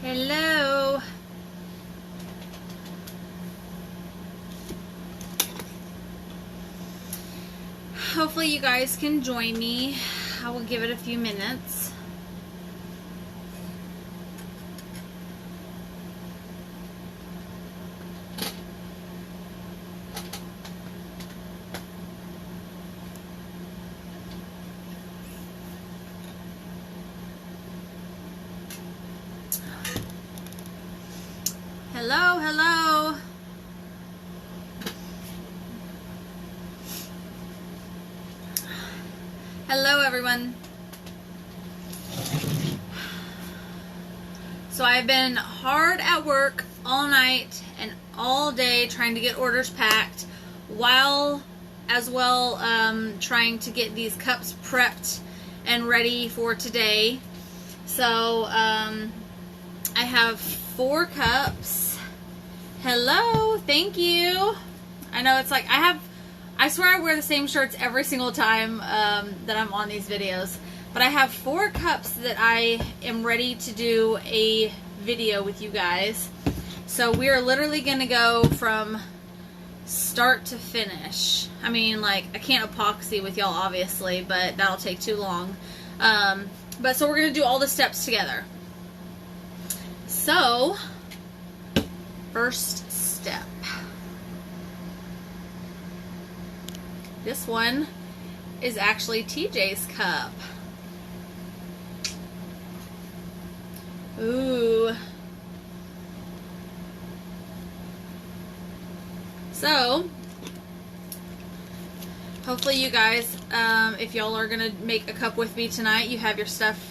Hello. Hopefully you guys can join me. I will give it a few minutes. Hello, hello. Hello, everyone. So I've been hard at work all night and all day trying to get orders packed, while as well trying to get these cups prepped and ready for today. So I have 4 cups. Hello, thank you. I know it's like I swear I wear the same shirts every single time that I'm on these videos. But I have 4 cups that I am ready to do a video with you guys. So we are literally going to go from start to finish. I mean, like, I can't epoxy with y'all, obviously, but that'll take too long. But so we're going to do all the steps together. So, first step. This one is actually TJ's cup. Ooh. So, hopefully you guys, if y'all are gonna make a cup with me tonight, you have your stuff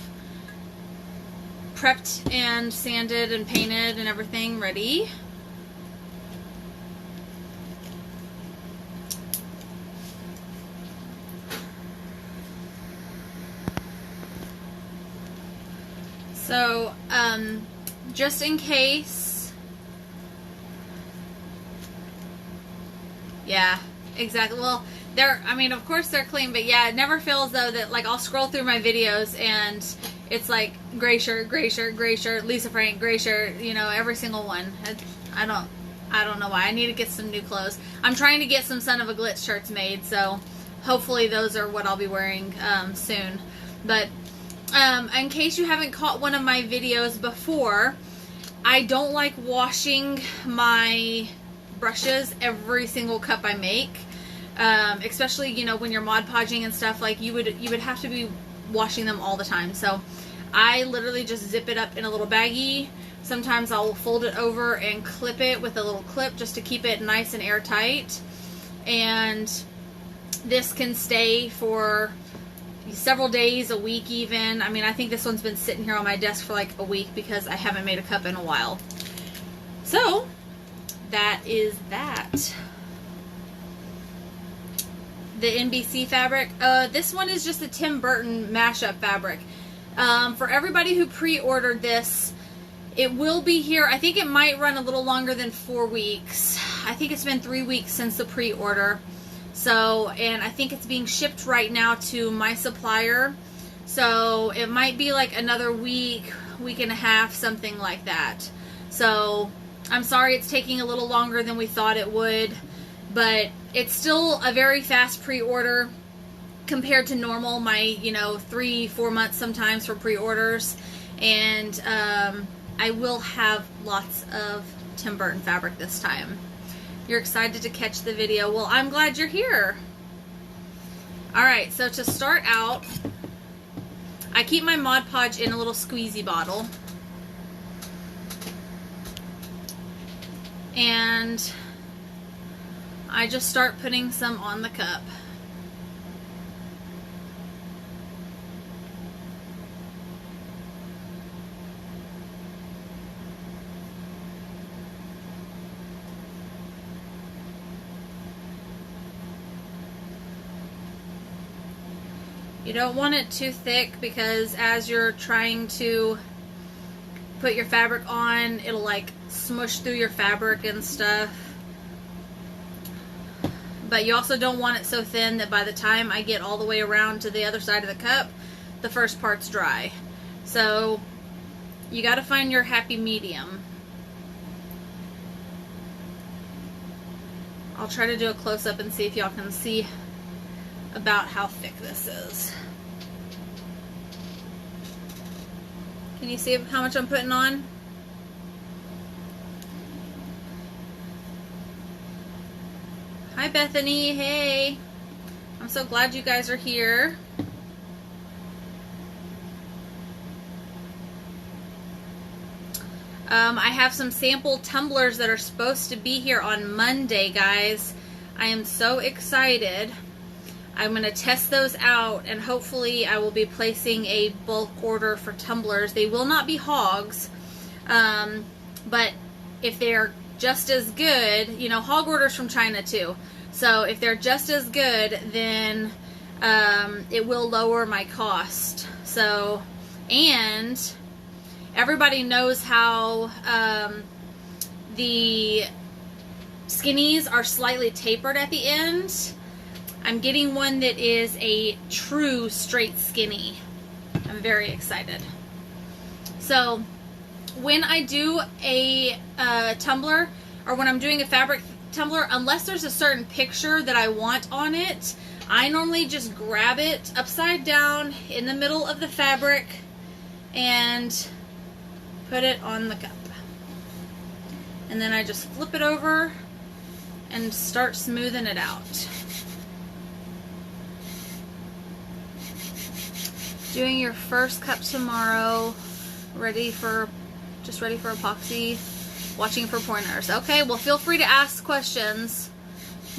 prepped and sanded and painted and everything ready. So, just in case, yeah, exactly. Well, I mean, of course they're clean, but yeah, it never feels though that, like, I'll scroll through my videos and it's like gray shirt, gray shirt, gray shirt, Lisa Frank, gray shirt, you know, every single one. I don't know why. I need to get some new clothes. I'm trying to get some Son of a Glitch shirts made, so hopefully those are what I'll be wearing soon. But in case you haven't caught one of my videos before, I don't like washing my brushes every single cup I make, especially, you know, when you're Mod Podging and stuff. Like, you would have to be washing them all the time. So I literally just zip it up in a little baggie. Sometimes I'll fold it over and clip it with a little clip just to keep it nice and airtight. And this can stay for several days, a week even. I mean, I think this one's been sitting here on my desk for like a week because I haven't made a cup in a while. So that is that. The NBC fabric. This one is just a Tim Burton mashup fabric. For everybody who pre-ordered this, it will be here. I think it might run a little longer than 4 weeks. I think it's been 3 weeks since the pre-order. So, and I think it's being shipped right now to my supplier. So it might be like another week, week and a half, something like that. So I'm sorry it's taking a little longer than we thought it would, but it's still a very fast pre-order compared to normal, my, you know, 3-4 months sometimes for pre-orders. And I will have lots of Tim Burton fabric this time. You're excited to catch the video. Well, I'm glad you're here. Alright, so to start out, I keep my Mod Podge in a little squeezy bottle. And I just start putting some on the cup. You don't want it too thick because as you're trying to put your fabric on, it'll like smush through your fabric and stuff. But you also don't want it so thin that by the time I get all the way around to the other side of the cup, the first part's dry. So You got to find your happy medium. I'll try to do a close-up and see if y'all can see about how thick this is. Can you see how much I'm putting on? Hi Bethany, hey. I'm so glad you guys are here. I have some sample tumblers that are supposed to be here on Monday, guys. I am so excited. I'm going to test those out, and hopefully I will be placing a bulk order for tumblers. They will not be hogs, but if they're just as good, you know, hog orders from China too. So if they're just as good, then it will lower my cost. So, and everybody knows how the skinnies are slightly tapered at the end. I'm getting one that is a true straight skinny. I'm very excited. So when I do a tumbler, or when I'm doing a fabric tumbler, unless there's a certain picture that I want on it, I normally just grab it upside down in the middle of the fabric and put it on the cup. And then I just flip it over and start smoothing it out. Doing your first cup tomorrow, ready for epoxy, watching for pointers. Okay, well feel free to ask questions.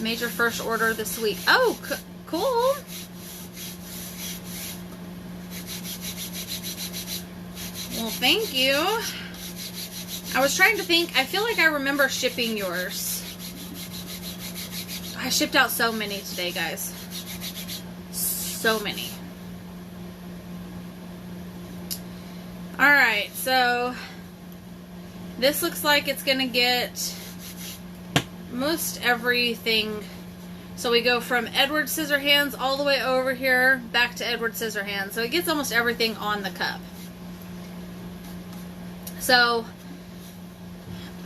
Made your first order this week. Oh, cool. Well, thank you. I was trying to think, I feel like I remember shipping yours. I shipped out so many today, guys. So many. Alright, so this looks like it's going to get most everything. So we go from Edward Scissorhands all the way over here, back to Edward Scissorhands. So it gets almost everything on the cup. So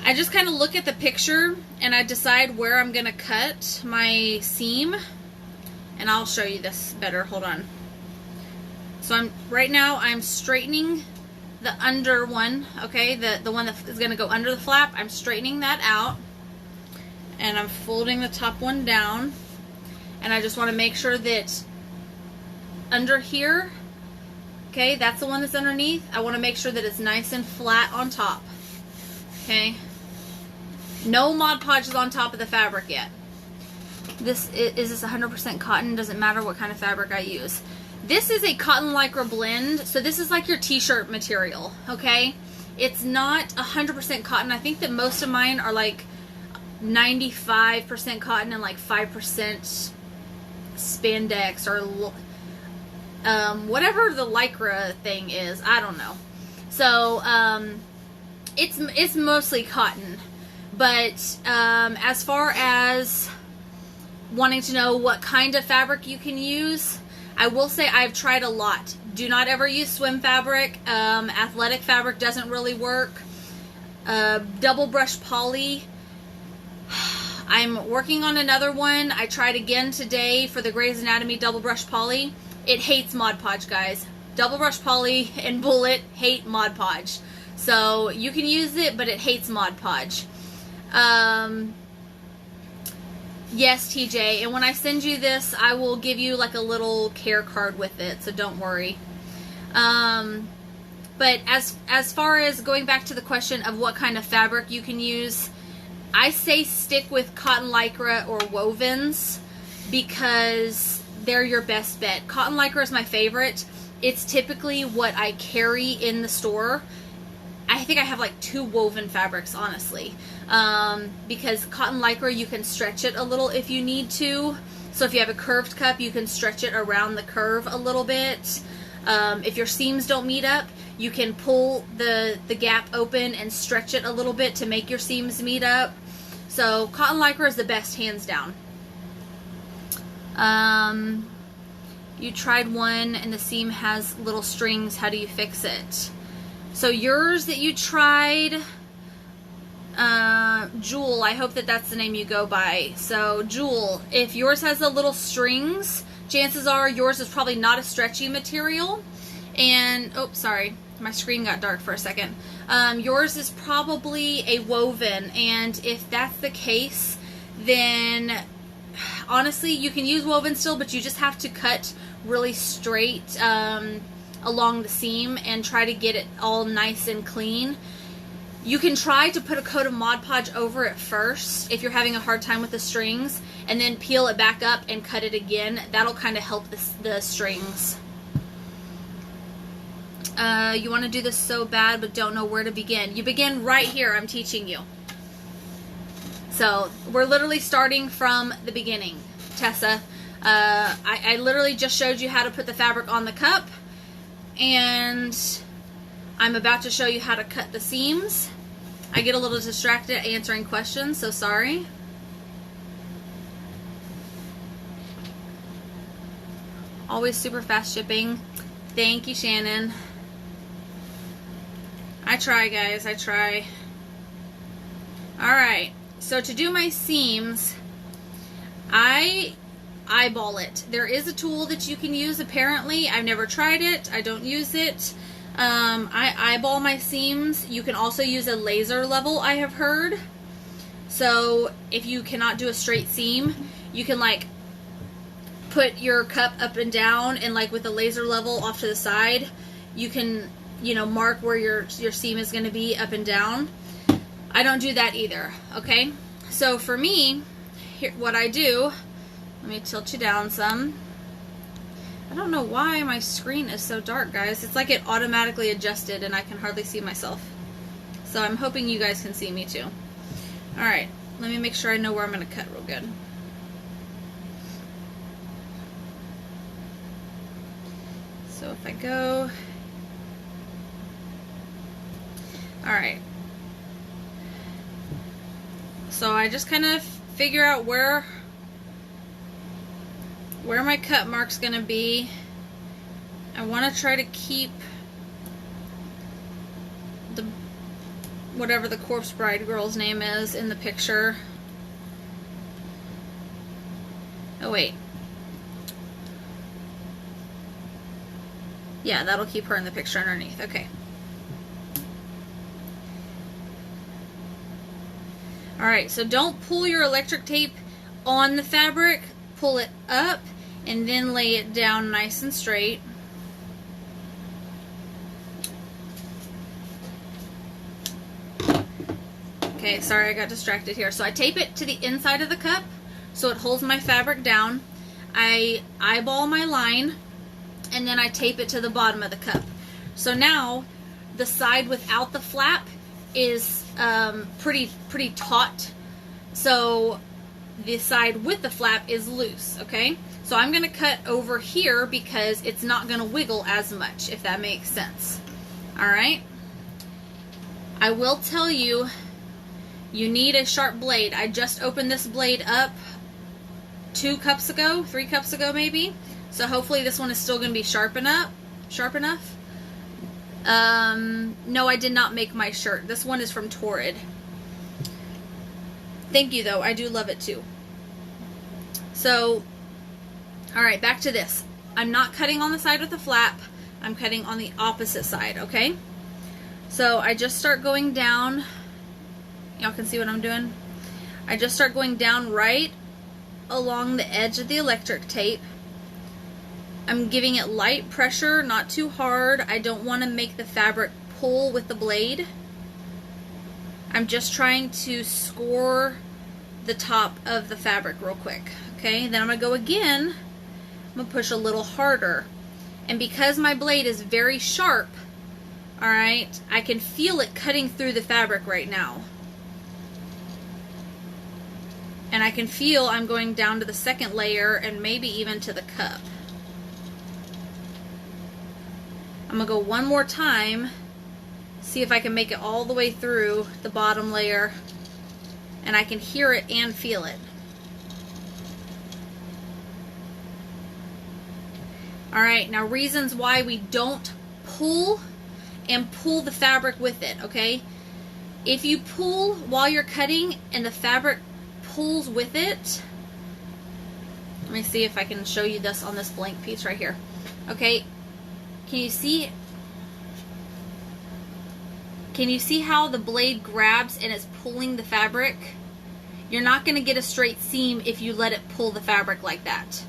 I just kind of look at the picture and I decide where I'm going to cut my seam. And I'll show you this better. Hold on. So right now I'm straightening the under one, okay, the one that is going to go under the flap. I'm straightening that out, and I'm folding the top one down, and I just want to make sure that under here, okay, that's the one that's underneath. I want to make sure that it's nice and flat on top, okay. No Mod Podge is on top of the fabric yet. Is this 100% cotton? Doesn't matter what kind of fabric I use. This is a cotton lycra blend, so this is like your t-shirt material, okay? It's not 100% cotton. I think that most of mine are like 95% cotton and like 5% spandex or whatever the lycra thing is. I don't know. So it's mostly cotton. But as far as wanting to know what kind of fabric you can use, I will say I've tried a lot. Do not ever use swim fabric. Athletic fabric doesn't really work. Double brush poly. I'm working on another one. I tried again today for the Grey's Anatomy double brush poly. It hates Mod Podge, guys. Double brush poly and Bullet hate Mod Podge. So you can use it, but it hates Mod Podge. Yes, TJ, and when I send you this, I will give you like a little care card with it, so don't worry. But as far as going back to the question of what kind of fabric you can use, I say stick with cotton lycra or wovens because they're your best bet. Cotton lycra is my favorite. It's typically what I carry in the store. I think I have like 2 woven fabrics, honestly. Because cotton lycra, you can stretch it a little if you need to. So if you have a curved cup, you can stretch it around the curve a little bit. If your seams don't meet up, you can pull the gap open and stretch it a little bit to make your seams meet up. So cotton lycra is the best, hands down. You tried one and the seam has little strings. How do you fix it? So yours that you tried, Jewel, I hope that that's the name you go by. So Jewel, if yours has the little strings, chances are yours is probably not a stretchy material. And, oh, sorry, my screen got dark for a second. Yours is probably a woven, and if that's the case, then honestly, you can use woven still, but you just have to cut really straight along the seam and try to get it all nice and clean. You can try to put a coat of Mod Podge over it first if you're having a hard time with the strings, and then peel it back up and cut it again. That'll kind of help the strings. You want to do this so bad but don't know where to begin. You begin right here. I'm teaching you. So we're literally starting from the beginning, Tessa. I literally just showed you how to put the fabric on the cup, and I'm about to show you how to cut the seams. I get a little distracted answering questions, so sorry. Always super fast shipping. Thank you, Shannon. I try, guys. I try. Alright, so to do my seams, I eyeball it. There is a tool that you can use, apparently. I've never tried it. I don't use it. I eyeball my seams. You can also use a laser level, I have heard. So if you cannot do a straight seam, you can like put your cup up and down, and like with a laser level off to the side, you can, you know, mark where your seam is going to be up and down. I don't do that either, okay? So for me, here, what I do, let me tilt you down some. I don't know why my screen is so dark, guys. It's like it automatically adjusted and I can hardly see myself. So I'm hoping you guys can see me too. Alright, let me make sure I know where I'm going to cut real good. So if I go... Alright. So I just kind of figure out where my cut mark's gonna be. I want to try to keep the whatever the corpse bride girl's name is in the picture. Oh wait. Yeah, that'll keep her in the picture underneath. Okay. Alright, so don't pull your electric tape on the fabric. Pull it up and then lay it down nice and straight. Okay, sorry, I got distracted here. So I tape it to the inside of the cup so it holds my fabric down. I eyeball my line, and then I tape it to the bottom of the cup. So now the side without the flap is pretty taut. So the side with the flap is loose, okay? So I'm going to cut over here because it's not going to wiggle as much, if that makes sense. Alright? I will tell you, you need a sharp blade. I just opened this blade up 2 cups ago, 3 cups ago maybe. So hopefully this one is still going to be sharp enough. No, I did not make my shirt. This one is from Torrid. Thank you, though. I do love it, too. So, alright, back to this. I'm not cutting on the side with the flap. I'm cutting on the opposite side, okay? So, I just start going down. Y'all can see what I'm doing? I just start going down right along the edge of the electric tape. I'm giving it light pressure, not too hard. I don't want to make the fabric pull with the blade. I'm just trying to score the top of the fabric real quick. Okay, then I'm going to go again. I'm going to push a little harder. And because my blade is very sharp, alright, I can feel it cutting through the fabric right now. And I can feel I'm going down to the second layer and maybe even to the cup. I'm going to go one more time, see if I can make it all the way through the bottom layer, and I can hear it and feel it. Alright, now reasons why we don't pull and pull the fabric with it, okay? If you pull while you're cutting and the fabric pulls with it, let me see if I can show you this on this blank piece right here. Okay, can you see how the blade grabs and it's pulling the fabric? You're not going to get a straight seam if you let it pull the fabric like that.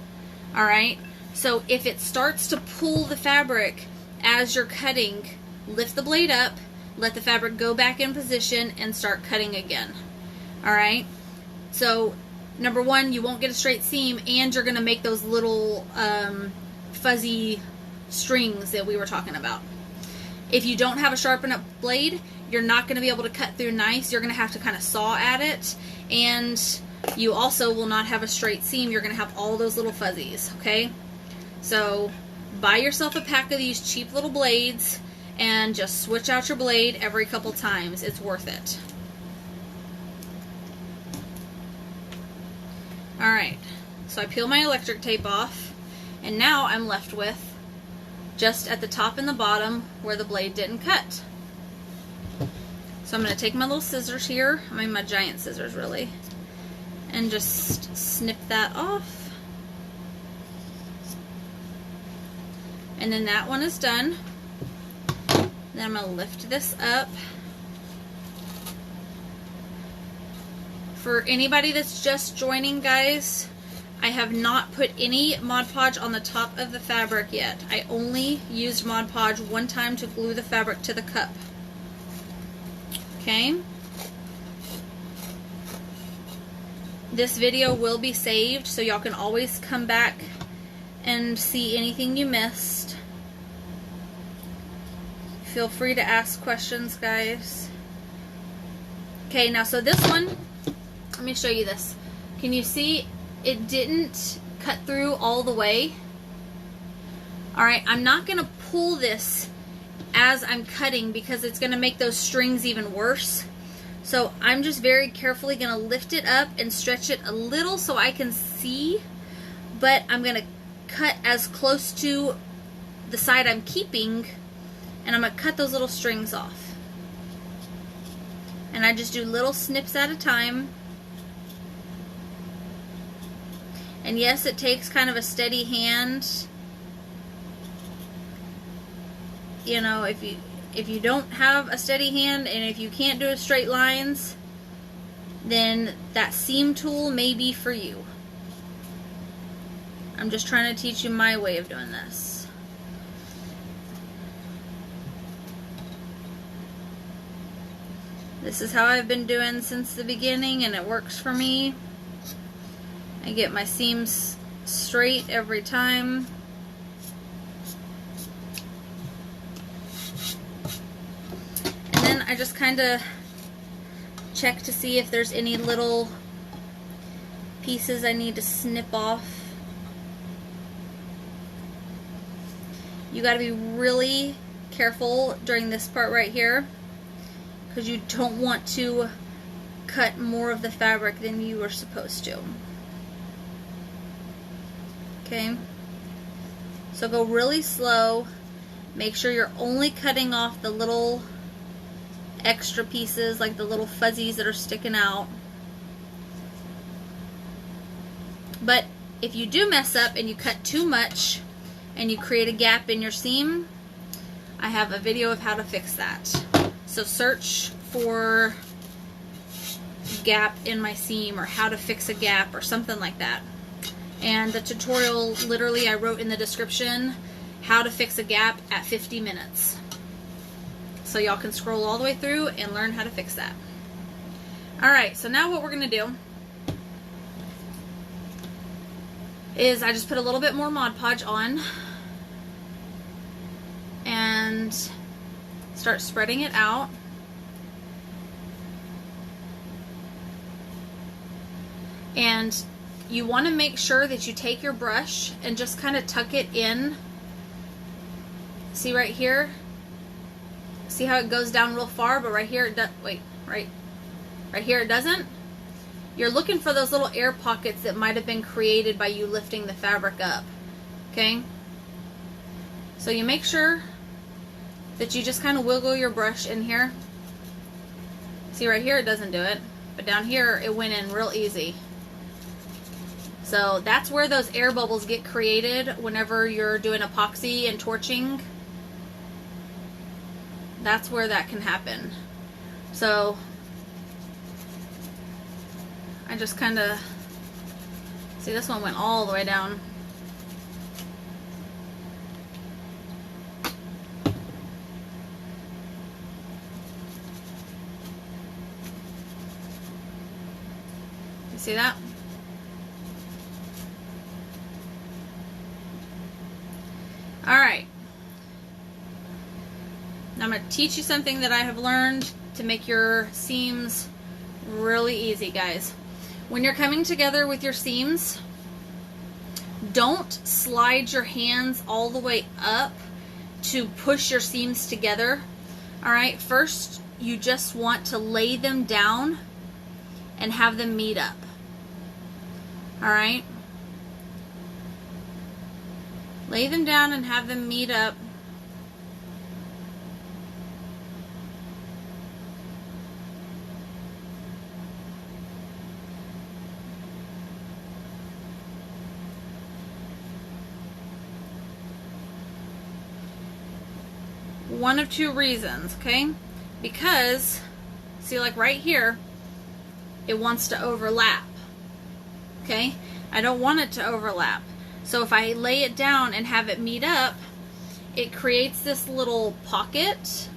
Alright, so if it starts to pull the fabric as you're cutting, lift the blade up, let the fabric go back in position, and start cutting again. Alright, so number one, you won't get a straight seam, and you're going to make those little fuzzy strings that we were talking about. If you don't have a sharpened up blade, you're not going to be able to cut through nice. You're going to have to kind of saw at it, and you also will not have a straight seam. You're going to have all those little fuzzies, okay? So buy yourself a pack of these cheap little blades and just switch out your blade every couple times. It's worth it. Alright, so I peel my electric tape off, and now I'm left with just at the top and the bottom where the blade didn't cut. So I'm going to take my little scissors here, I mean my giant scissors really, and just snip that off. And then that one is done. Then I'm going to lift this up. For anybody that's just joining, guys, I have not put any Mod Podge on the top of the fabric yet. I only used Mod Podge one time to glue the fabric to the cup. Okay? This video will be saved, so y'all can always come back and see anything you missed. Feel free to ask questions, guys. Okay, now so this one, let me show you this. Can you see it didn't cut through all the way? Alright, I'm not going to pull this as I'm cutting because it's going to make those strings even worse. So I'm just very carefully going to lift it up and stretch it a little so I can see, but I'm going to cut as close to the side I'm keeping, and I'm going to cut those little strings off. And I just do little snips at a time. And yes, it takes kind of a steady hand. You know, if you don't have a steady hand and if you can't do straight lines, then that seam tool may be for you. I'm just trying to teach you my way of doing this. This is how I've been doing since the beginning, and it works for me. I get my seams straight every time. And then I just kind of check to see if there's any little pieces I need to snip off. You got to be really careful during this part right here, because you don't want to cut more of the fabric than you are supposed to. Okay, so go really slow. Make sure you're only cutting off the little extra pieces, like the little fuzzies that are sticking out. But if you do mess up and you cut too much and you create a gap in your seam, I have a video of how to fix that. So search for gap in my seam or how to fix a gap or something like that. And the tutorial, literally, I wrote in the description how to fix a gap at 50 minutes. So y'all can scroll all the way through and learn how to fix that. Alright, so now what we're going to do is I just put a little bit more Mod Podge on and start spreading it out. And you want to make sure that you take your brush and just kind of tuck it in. See right here? See how it goes down real far, but right here it does. Wait, right here it doesn't? You're looking for those little air pockets that might have been created by you lifting the fabric up. Okay? So you make sure that you just kind of wiggle your brush in here. See right here it doesn't do it, but down here it went in real easy. So that's where those air bubbles get created whenever you're doing epoxy and torching. That's where that can happen. So I just kind of, see, this one went all the way down. You see that? All right. Now I'm going to teach you something that I have learned to make your seams really easy, guys. When you're coming together with your seams, don't slide your hands all the way up to push your seams together. All right, first you just want to lay them down and have them meet up. All right, lay them down and have them meet up. One of two reasons, okay? Because, see, like right here, it wants to overlap, okay? I don't want it to overlap. So if I lay it down and have it meet up, it creates this little pocket.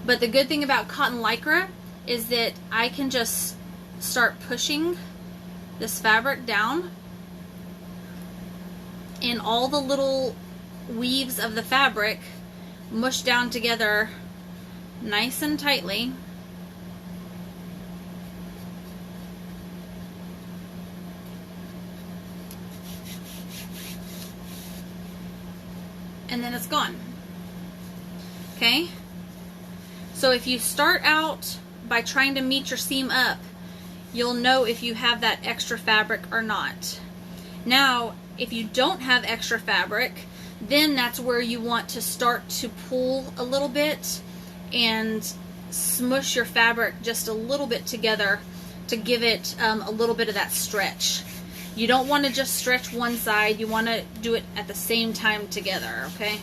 But the good thing about cotton lycra is that I can just start pushing this fabric down, and all the little weaves of the fabric mush down together nice and tightly. And then it's gone. Okay? So if you start out by trying to meet your seam up, you'll know if you have that extra fabric or not. Now, if you don't have extra fabric, then that's where you want to start to pull a little bit and smush your fabric just a little bit together to give it a little bit of that stretch. You don't want to just stretch one side, you want to do it at the same time together, okay?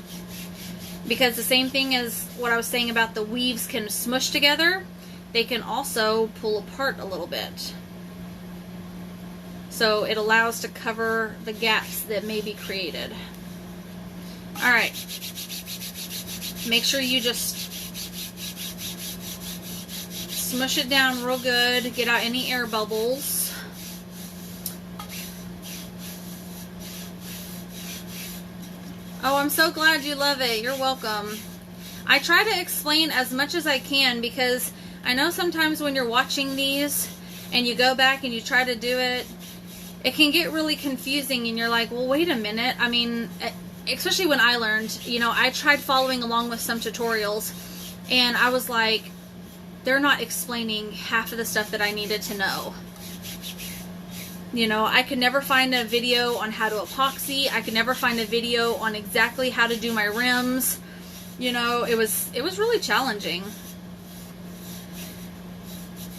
Because the same thing as what I was saying about the weaves can smush together, they can also pull apart a little bit. So it allows to cover the gaps that may be created. Alright, make sure you just smush it down real good, get out any air bubbles. Oh, I'm so glad you love it. You're welcome. I try to explain as much as I can because I know sometimes when you're watching these and you go back and you try to do it, it can get really confusing and you're like, well, wait a minute. I mean, especially when I learned, you know, I tried following along with some tutorials and I was like, they're not explaining half of the stuff that I needed to know. You know, I could never find a video on how to epoxy. I could never find a video on exactly how to do my rims. You know, it was really challenging.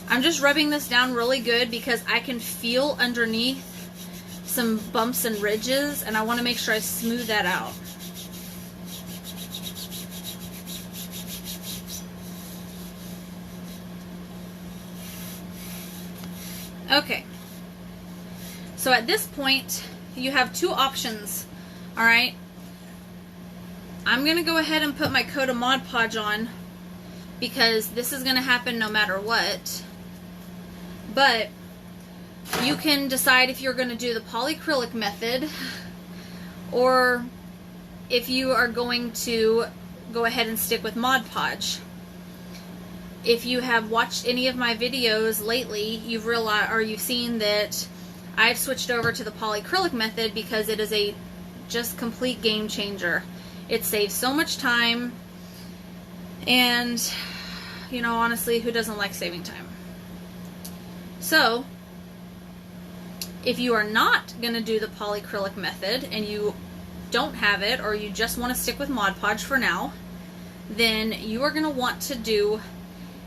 I'm just rubbing this down really good because I can feel underneath some bumps and ridges, and I want to make sure I smooth that out. Okay. So at this point, you have two options. All right. I'm going to go ahead and put my coat of Mod Podge on because this is going to happen no matter what. But you can decide if you're going to do the polyacrylic method or if you are going to go ahead and stick with Mod Podge. If you have watched any of my videos lately, you've realized or you've seen that I've switched over to the polyacrylic method because it is a just complete game changer. It saves so much time, and you know, honestly, who doesn't like saving time? So if you are not going to do the polyacrylic method and you don't have it, or you just want to stick with Mod Podge for now, then you are going to want to do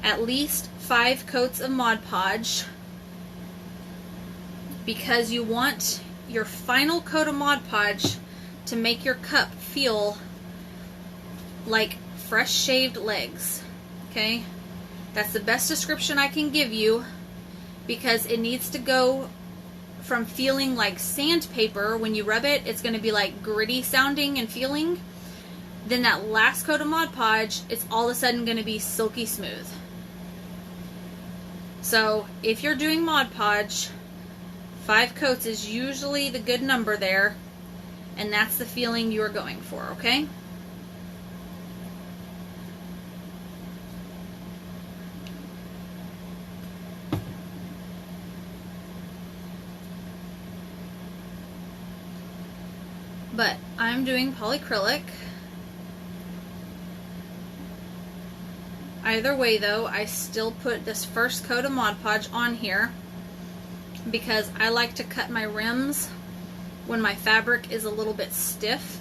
at least 5 coats of Mod Podge, because you want your final coat of Mod Podge to make your cup feel like fresh shaved legs. Okay? That's the best description I can give you, because it needs to go from feeling like sandpaper. When you rub it, it's going to be like gritty sounding and feeling. Then that last coat of Mod Podge, it's all of a sudden going to be silky smooth. So if you're doing Mod Podge, 5 coats is usually the good number there, and that's the feeling you're going for, okay? But I'm doing polyacrylic. Either way though, I still put this first coat of Mod Podge on here because I like to cut my rims when my fabric is a little bit stiff.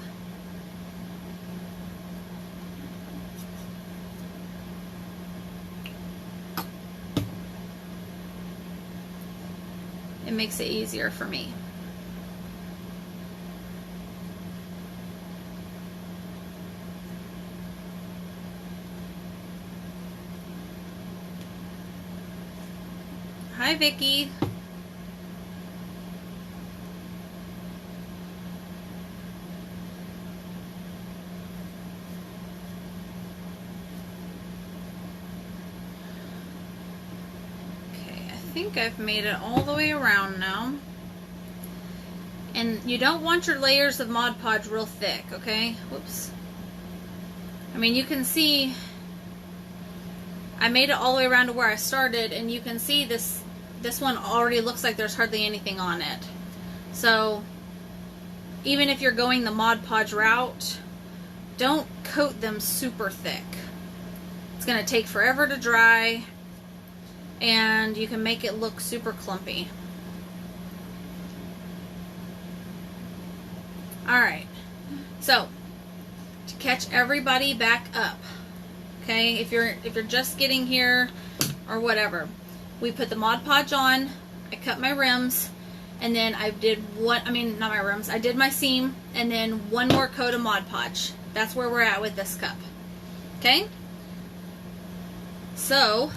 It makes it easier for me. Hi, Vicky. Okay, I think I've made it all the way around now. And you don't want your layers of Mod Podge real thick, okay? Whoops. I mean, you can see I made it all the way around to where I started, and you can see this one already looks like there's hardly anything on it. So even if you're going the Mod Podge route, don't coat them super thick. It's going to take forever to dry, and you can make it look super clumpy. Alright, so to catch everybody back up, okay, if you're just getting here or whatever, we put the Mod Podge on, I cut my rims, and then I did not my rims, I did my seam, and then one more coat of Mod Podge. That's where we're at with this cup. Okay? So,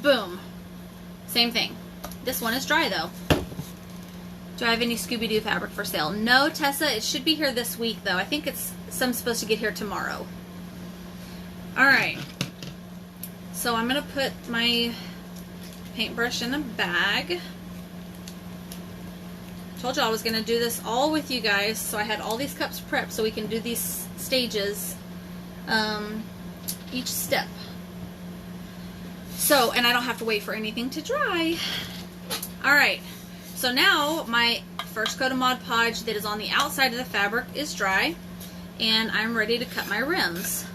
boom. Same thing. This one is dry though. Do I have any Scooby-Doo fabric for sale? No, Tessa, it should be here this week though. I think some supposed to get here tomorrow. Alright. So I'm going to put my paintbrush in a bag. Told you I was going to do this all with you guys, so I had all these cups prepped so we can do these stages each step. So, and I don't have to wait for anything to dry. Alright, so now my first coat of Mod Podge that is on the outside of the fabric is dry, and I'm ready to cut my rims.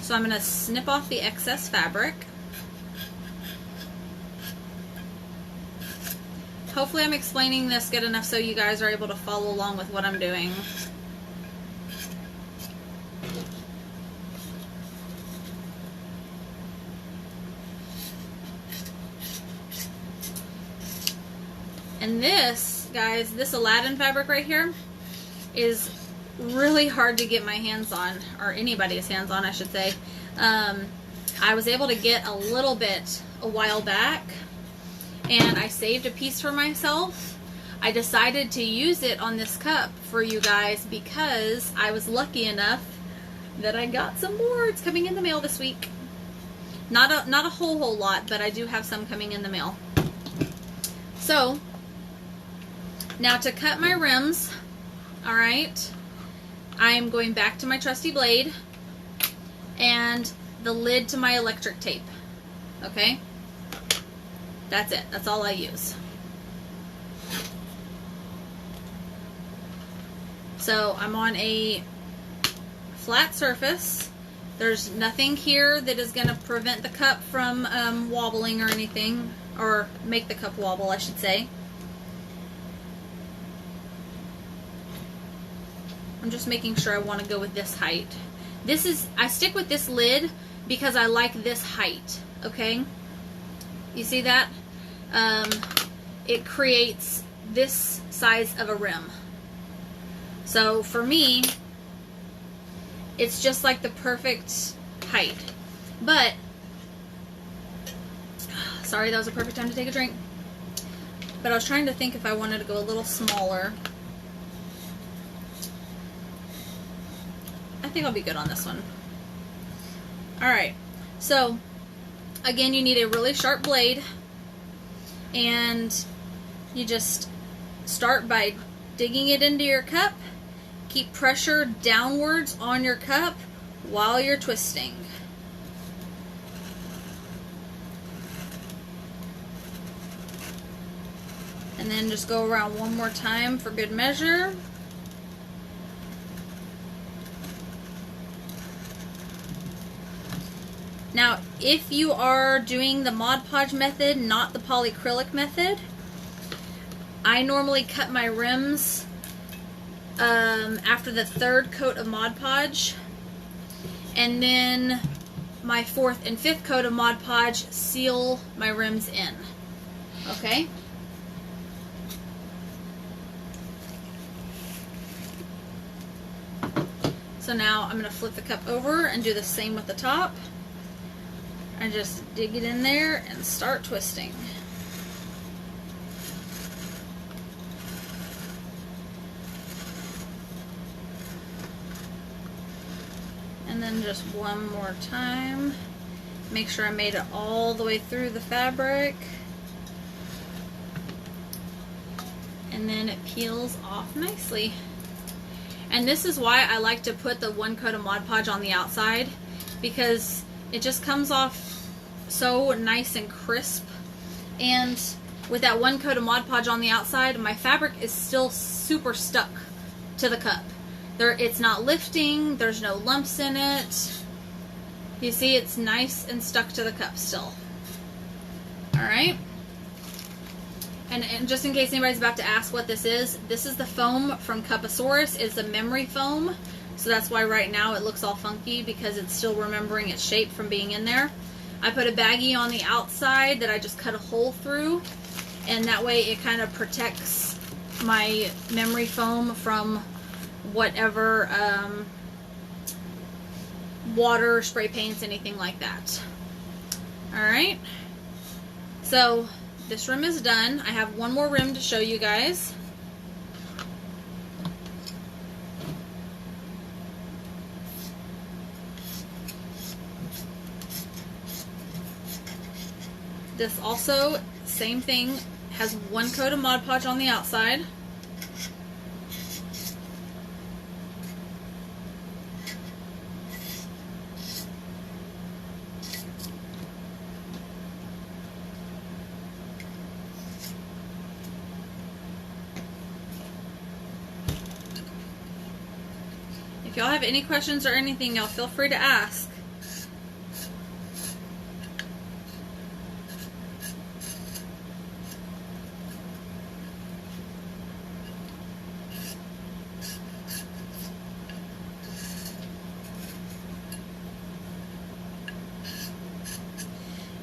So I'm going to snip off the excess fabric. Hopefully I'm explaining this good enough so you guys are able to follow along with what I'm doing. And this, guys, this Aladdin fabric right here is really hard to get my hands on, or anybody's hands on, I should say. I was able to get a little bit a while back, and I saved a piece for myself. I decided to use it on this cup for you guys because I was lucky enough that I got some more. It's coming in the mail this week. Not a whole lot, but I do have some coming in the mail. So now to cut my rims, all right, I'm going back to my trusty blade and the lid to my electric tape. Okay? That's it. That's all I use. So I'm on a flat surface. There's nothing here that is going to prevent the cup from wobbling or anything, or make the cup wobble, I should say. I'm just making sure I want to go with this height. I stick with this lid because I like this height, okay? You see that? It creates this size of a rim. So for me, it's just like the perfect height. But, sorry, that was a perfect time to take a drink. But I was trying to think if I wanted to go a little smaller. I think I'll be good on this one. Alright, so again, you need a really sharp blade, and you just start by digging it into your cup. Keep pressure downwards on your cup while you're twisting. And then just go around one more time for good measure. Now, if you are doing the Mod Podge method, not the polyacrylic method, I normally cut my rims after the 3rd coat of Mod Podge, and then my 4th and 5th coat of Mod Podge seal my rims in. Okay? So now I'm going to flip the cup over and do the same with the top. I just dig it in there and start twisting. And then just one more time. Make sure I made it all the way through the fabric. And then it peels off nicely. And this is why I like to put the 1 coat of Mod Podge on the outside, because it just comes off so nice and crisp. And with that 1 coat of Mod Podge on the outside, my fabric is still super stuck to the cup. It's not lifting, there's no lumps in it. You see, it's nice and stuck to the cup still. Alright. And just in case anybody's about to ask what this is the foam from Cuposaurus. It's a memory foam. So that's why right now it looks all funky, because it's still remembering its shape from being in there. I put a baggie on the outside that I just cut a hole through, and that way it kind of protects my memory foam from whatever water, spray paints, anything like that. Alright, so this rim is done. I have one more rim to show you guys. This also, same thing, has 1 coat of Mod Podge on the outside. If y'all have any questions or anything, y'all feel free to ask.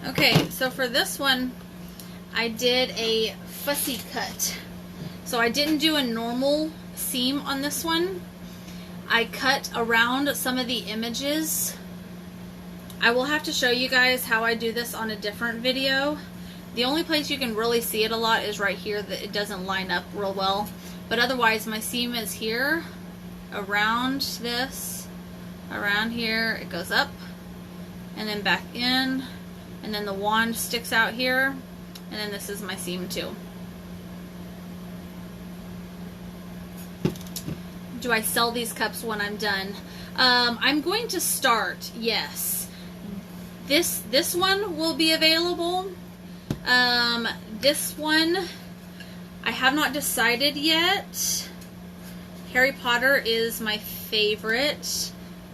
Okay, so for this one, I did a fussy cut. So I didn't do a normal seam on this one. I cut around some of the images. I will have to show you guys how I do this on a different video. The only place you can really see it a lot is right here, that it doesn't line up real well. But otherwise, my seam is here, around this, around here, it goes up, and then back in. And then the wand sticks out here, and then this is my seam too. Do I sell these cups when I'm done? I'm going to start, yes. This one will be available. This one, I have not decided yet. Harry Potter is my favorite.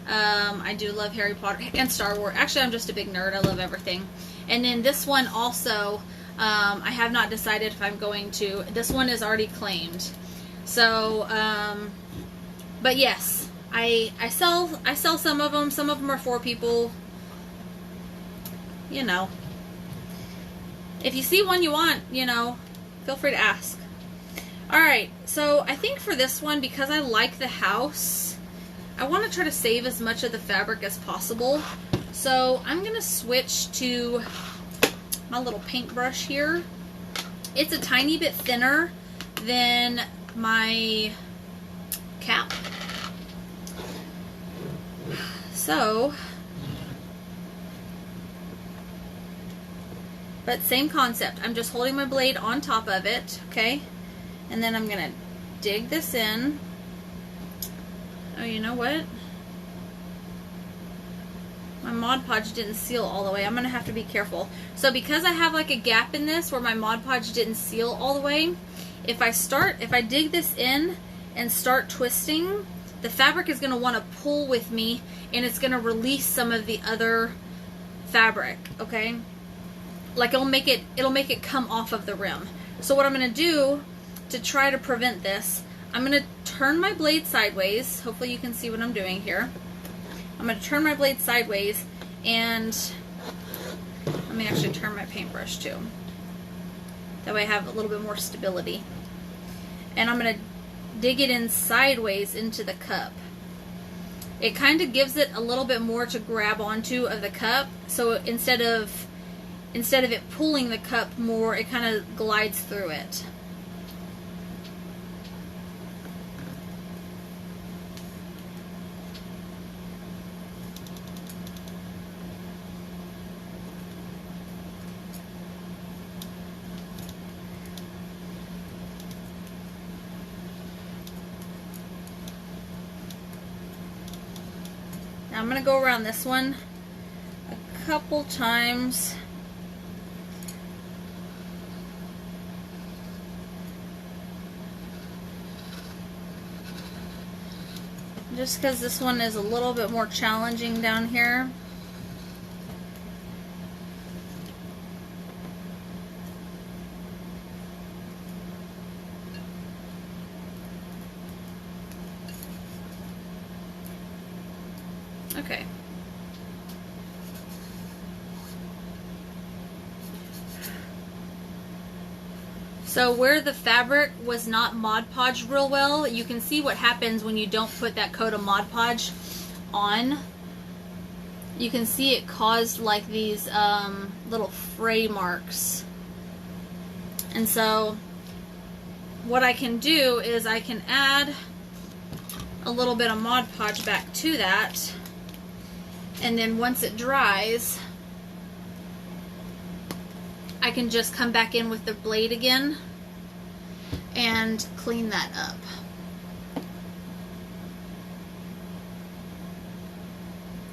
I do love Harry Potter and Star Wars. Actually, I'm just a big nerd. I love everything. And then this one also, I have not decided if I'm going to. This one is already claimed. So, but yes, I sell some of them. Some of them are for people. You know. If you see one you want, you know, feel free to ask. Alright, so I think for this one, because I like the house, I want to try to save as much of the fabric as possible. So I'm going to switch to my little paintbrush here. It's a tiny bit thinner than my cap. So, but same concept. I'm just holding my blade on top of it, okay? And then I'm going to dig this in. Oh, you know what? My Mod Podge didn't seal all the way. I'm going to have to be careful. So because I have like a gap in this where my Mod Podge didn't seal all the way, if I dig this in and start twisting, the fabric is going to want to pull with me, and it's going to release some of the other fabric, okay? Like it'll make it come off of the rim. So what I'm going to do to try to prevent this, I'm going to turn my blade sideways. Hopefully you can see what I'm doing here. I'm going to turn my blade sideways, and let me actually turn my paintbrush too. That way I have a little bit more stability. And I'm going to dig it in sideways into the cup. It kind of gives it a little bit more to grab onto of the cup. So instead of it pulling the cup more, it kind of glides through it. Now I'm going to go around this one a couple times. Just because this one is a little bit more challenging down here. Okay. So where the fabric was not Mod Podged real well, you can see what happens when you don't put that coat of Mod Podge on. You can see it caused like these little fray marks. And so what I can do is I can add a little bit of Mod Podge back to that. And then once it dries, I can just come back in with the blade again and clean that up.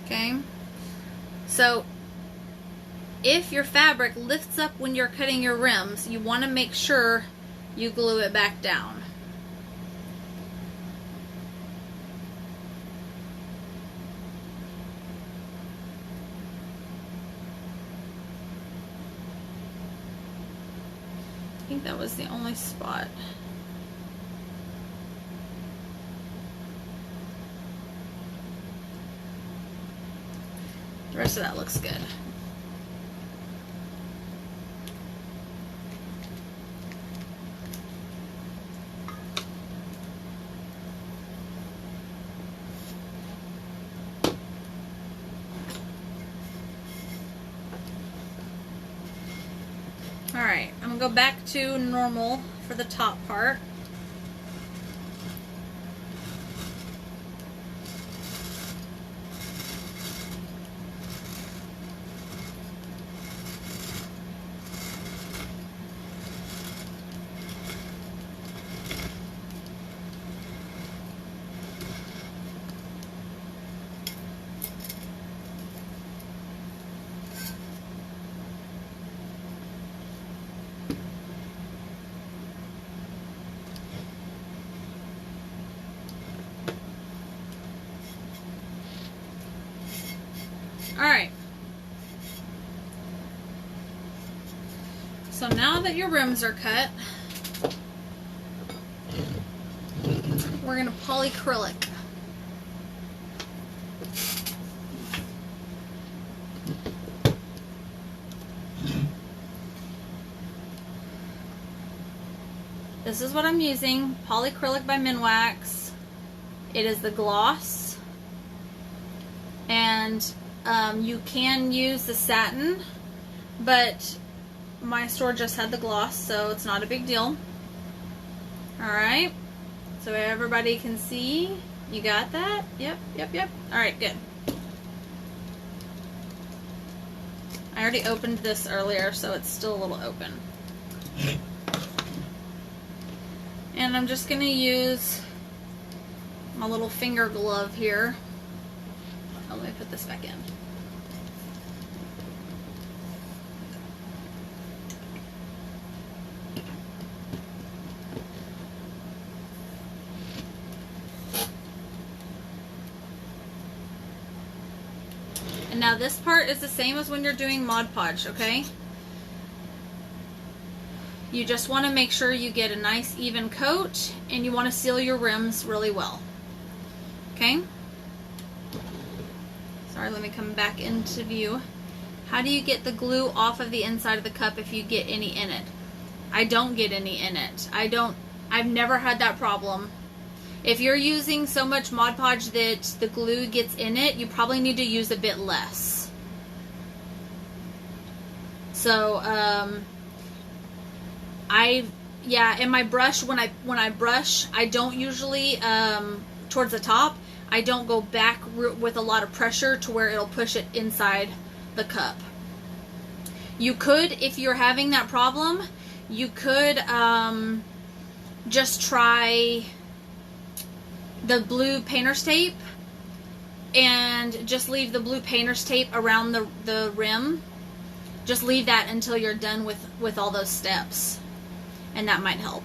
Okay, so if your fabric lifts up when you're cutting your rims, you want to make sure you glue it back down. I think that was the only spot. The rest of that looks good. Alright, I'm going to go back to normal for the top part. Alright, so now that your rims are cut, we're going to polyacrylic. This is what I'm using, polyacrylic by Minwax. It is the gloss, and you can use the satin, but my store just had the gloss, so it's not a big deal. Alright, so everybody can see. You got that? Yep. Alright, good. I already opened this earlier, so it's still a little open. And I'm just going to use my little finger glove here. Oh, let me put this back in. And now this part is the same as when you're doing Mod Podge, okay? You just want to make sure you get a nice even coat, and you want to seal your rims really well. Okay? Sorry, let me come back into view. How do you get the glue off of the inside of the cup if you get any in it? I don't get any in it. I've never had that problem. If you're using so much Mod Podge that the glue gets in it, you probably need to use a bit less. So, in my brush, when I brush, I don't usually, towards the top, I don't go back with a lot of pressure to where it'll push it inside the cup. You could, if you're having that problem, you could just try the blue painter's tape and just leave the blue painter's tape around the rim. Just leave that until you're done with all those steps, and that might help.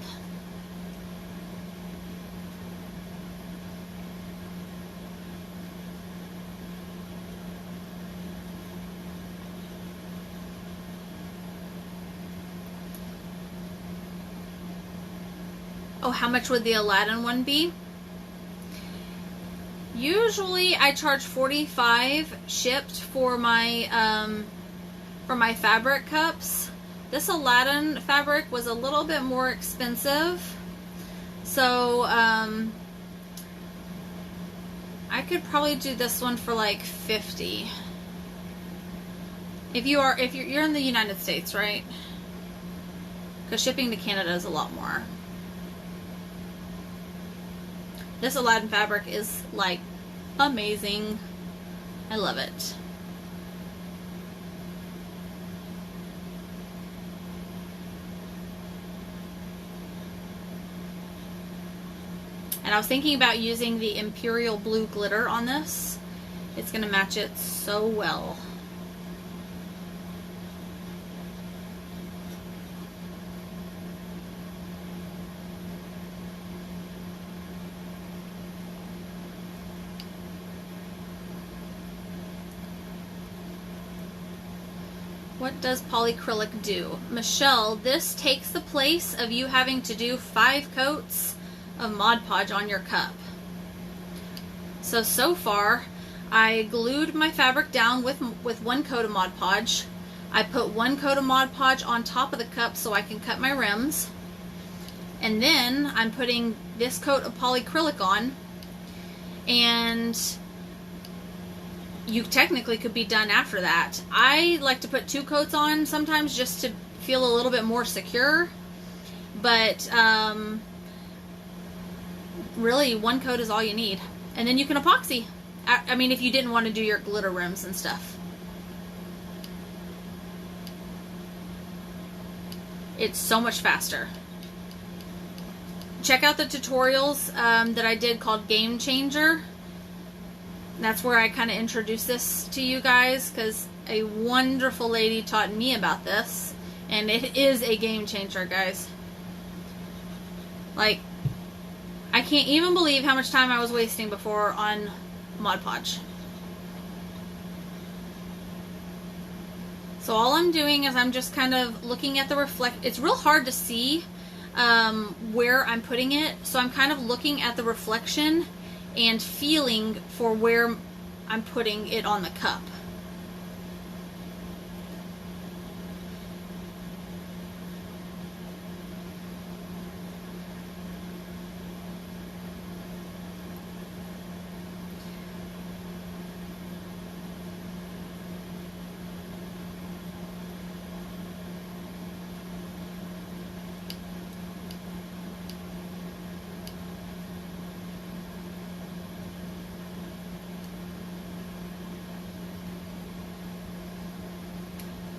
Oh, how much would the Aladdin one be? Usually I charge $45 shipped for my fabric cups. This Aladdin fabric was a little bit more expensive, so I could probably do this one for like $50. If you're in the United States, right? Because shipping to Canada is a lot more. This Aladdin fabric is like amazing. I love it. And I was thinking about using the Imperial Blue glitter on this. It's going to match it so well. What does polyacrylic do? Michelle, this takes the place of you having to do 5 coats of Mod Podge on your cup. So far, I glued my fabric down with 1 coat of Mod Podge. I put 1 coat of Mod Podge on top of the cup so I can cut my rims. And then I'm putting this coat of polyacrylic on, and you technically could be done after that. I like to put 2 coats on sometimes just to feel a little bit more secure, but really 1 coat is all you need, and then you can epoxy. I mean, if you didn't want to do your glitter rims and stuff. It's so much faster. Check out the tutorials that I did called Game Changer. That's where I kind of introduced this to you guys, because a wonderful lady taught me about this, and it is a game changer, guys. Like, I can't even believe how much time I was wasting before on Mod Podge. So all I'm doing is I'm just kind of looking at the it's real hard to see where I'm putting it, so I'm kind of looking at the reflection and feeling for where I'm putting it on the cup.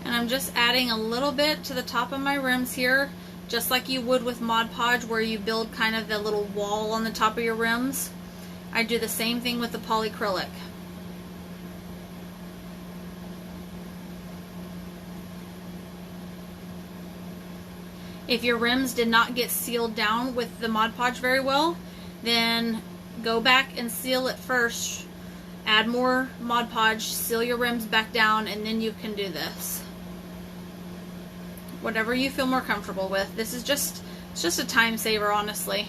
And I'm just adding a little bit to the top of my rims here, just like you would with Mod Podge, where you build kind of the little wall on the top of your rims. I do the same thing with the polyacrylic. If your rims did not get sealed down with the Mod Podge very well, then go back and seal it first. Add more Mod Podge, seal your rims back down, and then you can do this. Whatever you feel more comfortable with. This is just, it's just a time saver, honestly.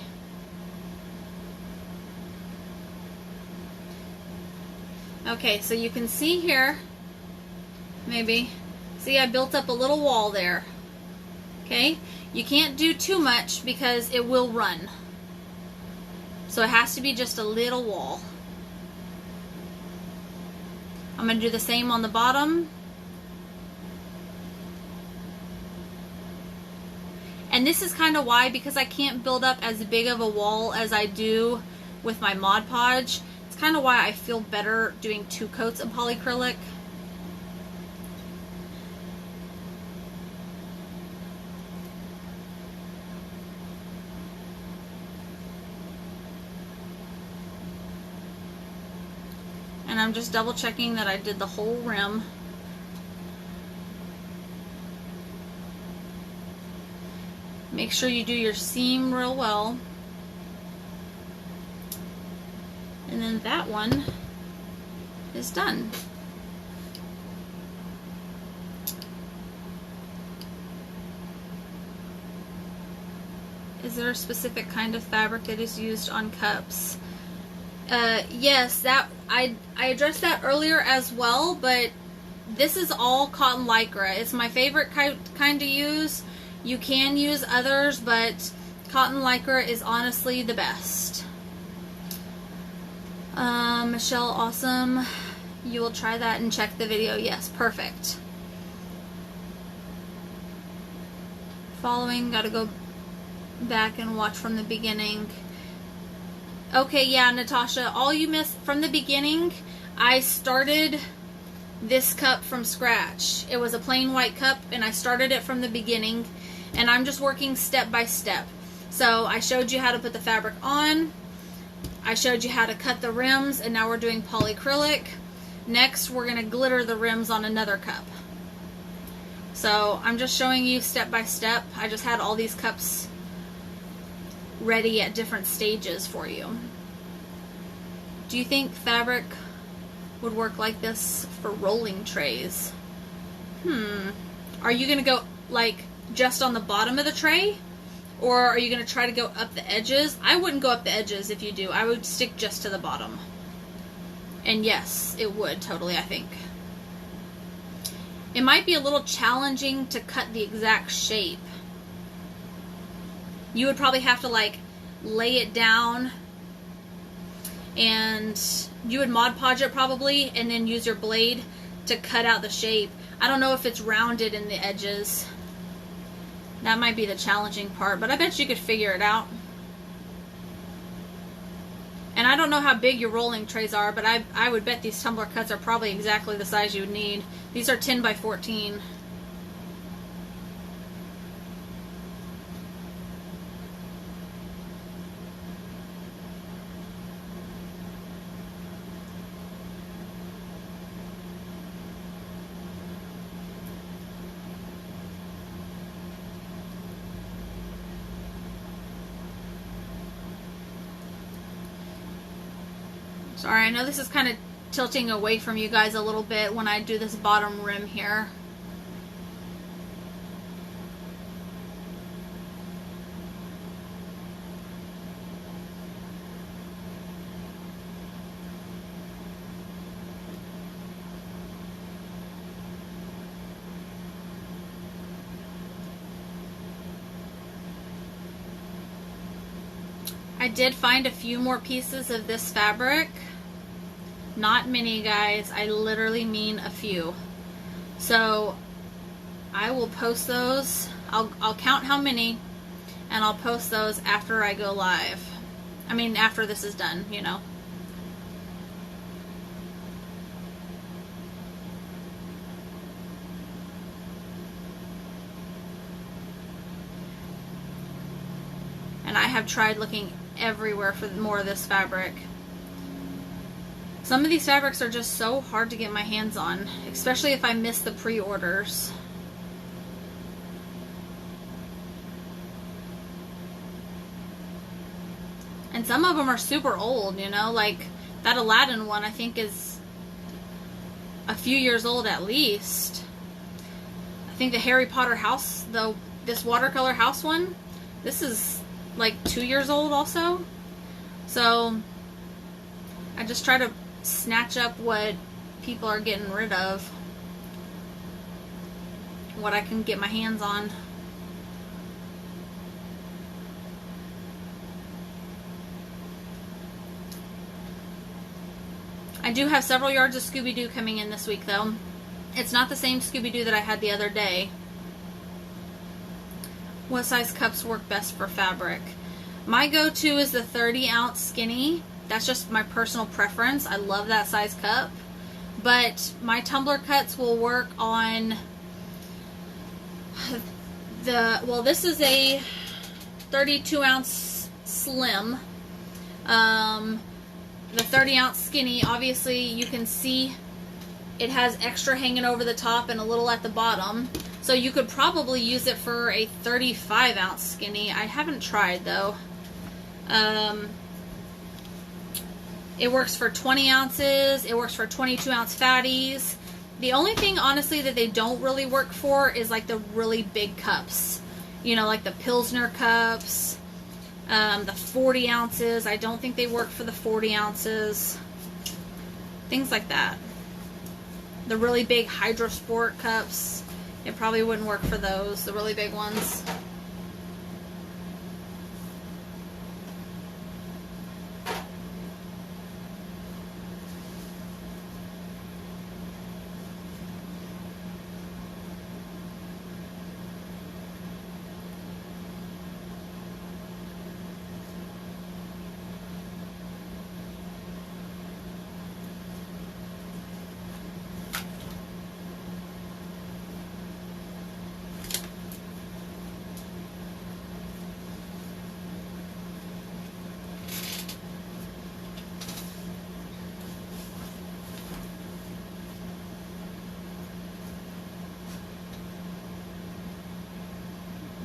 Okay, so you can see here, maybe, see I built up a little wall there. Okay, you can't do too much because it will run. So it has to be just a little wall. I'm going to do the same on the bottom. And this is kind of why, because I can't build up as big of a wall as I do with my Mod Podge. It's kind of why I feel better doing 2 coats of polyacrylic. And I'm just double checking that I did the whole rim. Make sure you do your seam real well. And then that one is done. Is there a specific kind of fabric that is used on cups? Yes, that I addressed that earlier as well, but this is all cotton lycra. It's my favorite kind to use. You can use others, but cotton lycra is honestly the best. Michelle, awesome. You will try that and check the video. Yes, perfect. Following, gotta go back and watch from the beginning. Okay, yeah, Natasha, all you missed from the beginning, I started this cup from scratch. It was a plain white cup, and I started it from the beginning, and I'm just working step by step. So I showed you how to put the fabric on, I showed you how to cut the rims, and now we're doing polyacrylic. Next, we're going to glitter the rims on another cup. So I'm just showing you step by step. I just had all these cups ready at different stages for you. Do you think fabric would work like this for rolling trays? Are you going to go like just on the bottom of the tray? Or are you going to try to go up the edges? I wouldn't go up the edges if you do. I would stick just to the bottom. And yes, it would totally, I think. It might be a little challenging to cut the exact shape. You would probably have to like lay it down, and you would Mod Podge it probably, and then use your blade to cut out the shape. I don't know if it's rounded in the edges. That might be the challenging part, but I bet you could figure it out. And I don't know how big your rolling trays are, but I would bet these tumbler cuts are probably exactly the size you would need. These are 10 by 14. Sorry, I know this is kind of tilting away from you guys a little bit when I do this bottom rim here. I did find a few more pieces of this fabric. Not many, guys. I literally mean a few. So I will post those. I'll count how many, and I'll post those after I go live. I mean, after this is done, you know. have tried looking everywhere for more of this fabric. Some of these fabrics are just so hard to get my hands on, especially if I miss the pre-orders. And some of them are super old, you know, like that Aladdin one I think is a few years old at least. I think the Harry Potter house, this watercolor house one, this is like 2 years old also. So I just try to snatch up what people are getting rid of, what I can get my hands on. I do have several yards of Scooby-Doo coming in this week though. It's not the same Scooby-Doo that I had the other day. What size cups work best for fabric? My go-to is the 30-ounce skinny. That's just my personal preference. I love that size cup. But my tumbler cuts will work on well, this is a 32-ounce slim. The 30-ounce skinny, obviously you can see it has extra hanging over the top and a little at the bottom. So you could probably use it for a 35-ounce skinny. I haven't tried though. It works for 20 ounces. It works for 22-ounce fatties. The only thing, honestly, that they don't really work for is like the really big cups. You know, like the Pilsner cups. The 40 ounces, I don't think they work for the 40 ounces. Things like that. The really big Hydrosport cups, it probably wouldn't work for those, the really big ones.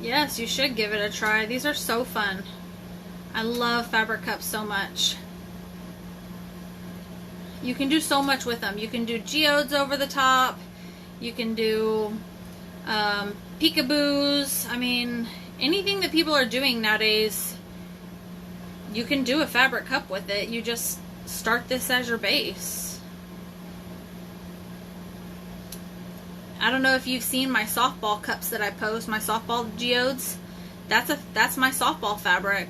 Yes, you should give it a try. These are so fun. I love fabric cups so much. You can do so much with them. You can do geodes over the top. You can do peekaboos. I mean, anything that people are doing nowadays, you can do a fabric cup with it. You just start this as your base. I don't know if you've seen my softball cups that I post, my softball geodes. That's my softball fabric.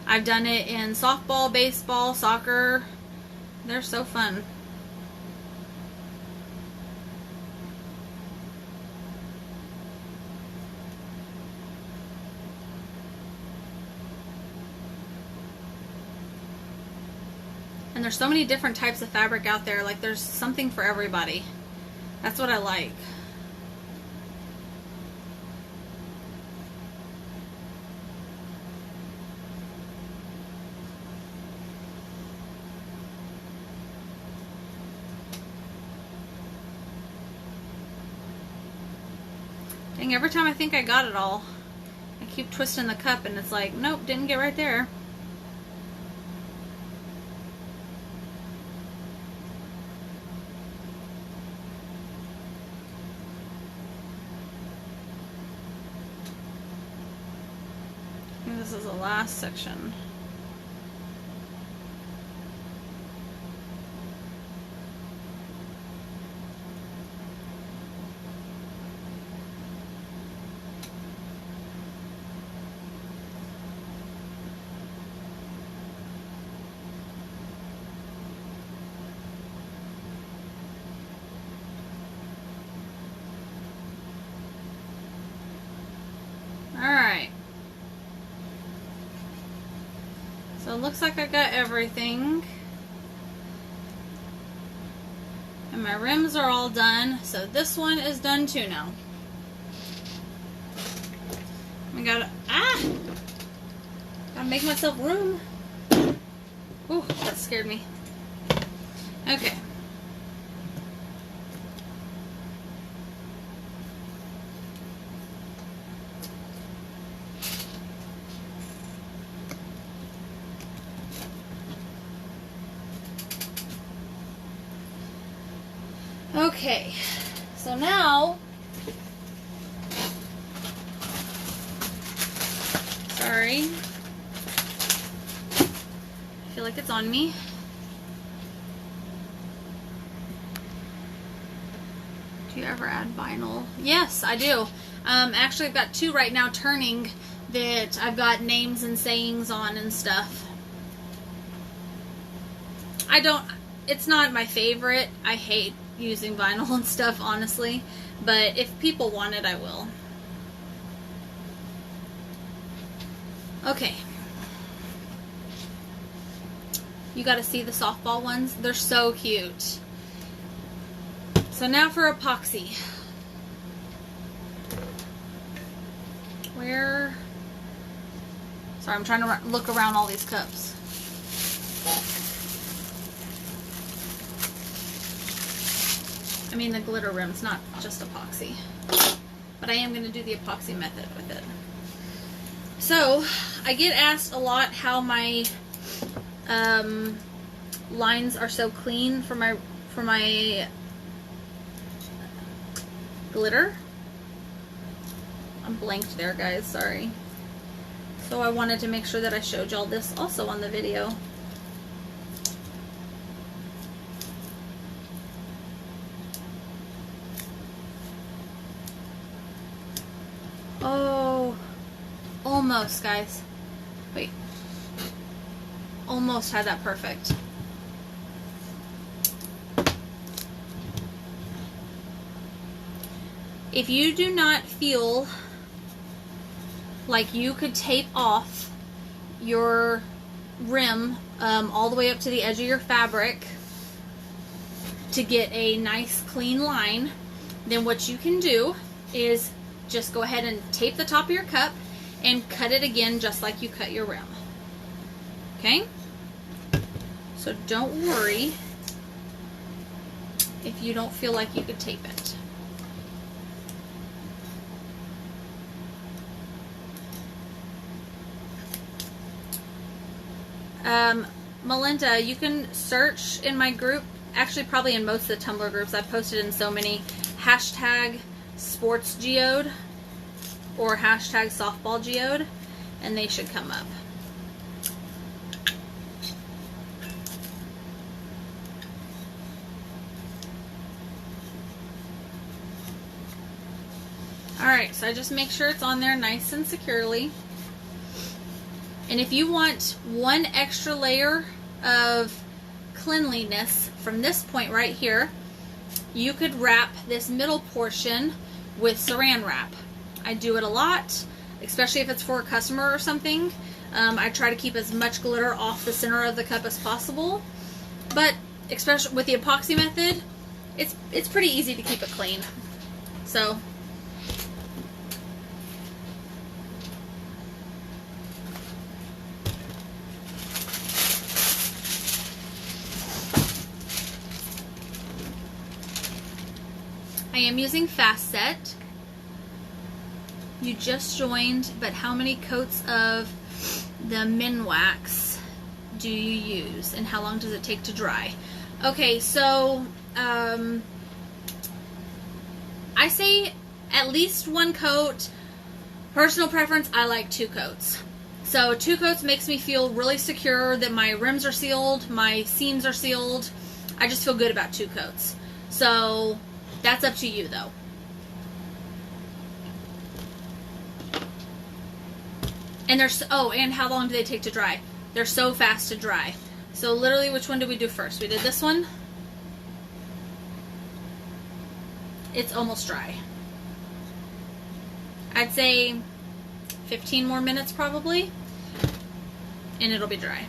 I've done it in softball, baseball, soccer. They're so fun. And there's so many different types of fabric out there. Like, there's something for everybody. That's what I like. Dang, every time I think I got it all, I keep twisting the cup and it's like, nope, didn't get right there. This is the last section. Alright. So it looks like I got everything. And my rims are all done. So this one is done too now. We got Gotta make myself room. Ooh, that scared me. Okay. Okay, so now, sorry, I feel like it's on me. Do you ever add vinyl? Yes, I do. Actually, I've got two right now turning that I've got names and sayings on and stuff. It's not my favorite. I hate using vinyl and stuff, honestly, but if people want it, I will. Okay. You gotta see the softball ones. They're so cute. So now for epoxy. Sorry, I'm trying to look around all these cups. I mean the glitter rims, not just epoxy. But I am going to do the epoxy method with it. So, I get asked a lot how my lines are so clean for my glitter. I'm blanked there, guys, sorry. So I wanted to make sure that I showed y'all this also on the video. Oh, almost, guys. Wait. Almost had that perfect. If you do not feel like you could tape off your rim all the way up to the edge of your fabric to get a nice clean line, then what you can do is just go ahead and tape the top of your cup and cut it again just like you cut your rim. Okay? So don't worry if you don't feel like you could tape it. Melinda, you can search in my group, actually probably in most of the Tumblr groups, I've posted in so many, hashtag sports geode or hashtag softball geode, and they should come up. Alright, so I just make sure it's on there nice and securely. And if you want one extra layer of cleanliness from this point right here, you could wrap this middle portion with Saran wrap. I do it a lot, especially if it's for a customer or something. I try to keep as much glitter off the center of the cup as possible. But especially with the epoxy method, it's pretty easy to keep it clean. So I am using Fast Set. You just joined, but how many coats of the Minwax do you use and how long does it take to dry? Okay, so I say at least one coat. Personal preference, I like 2 coats. So 2 coats makes me feel really secure that my rims are sealed, my seams are sealed. I just feel good about 2 coats. So that's up to you though. And and how long do they take to dry? They're so fast to dry. So literally, which one did we do first? We did this one. It's almost dry. I'd say 15 more minutes probably, and it'll be dry.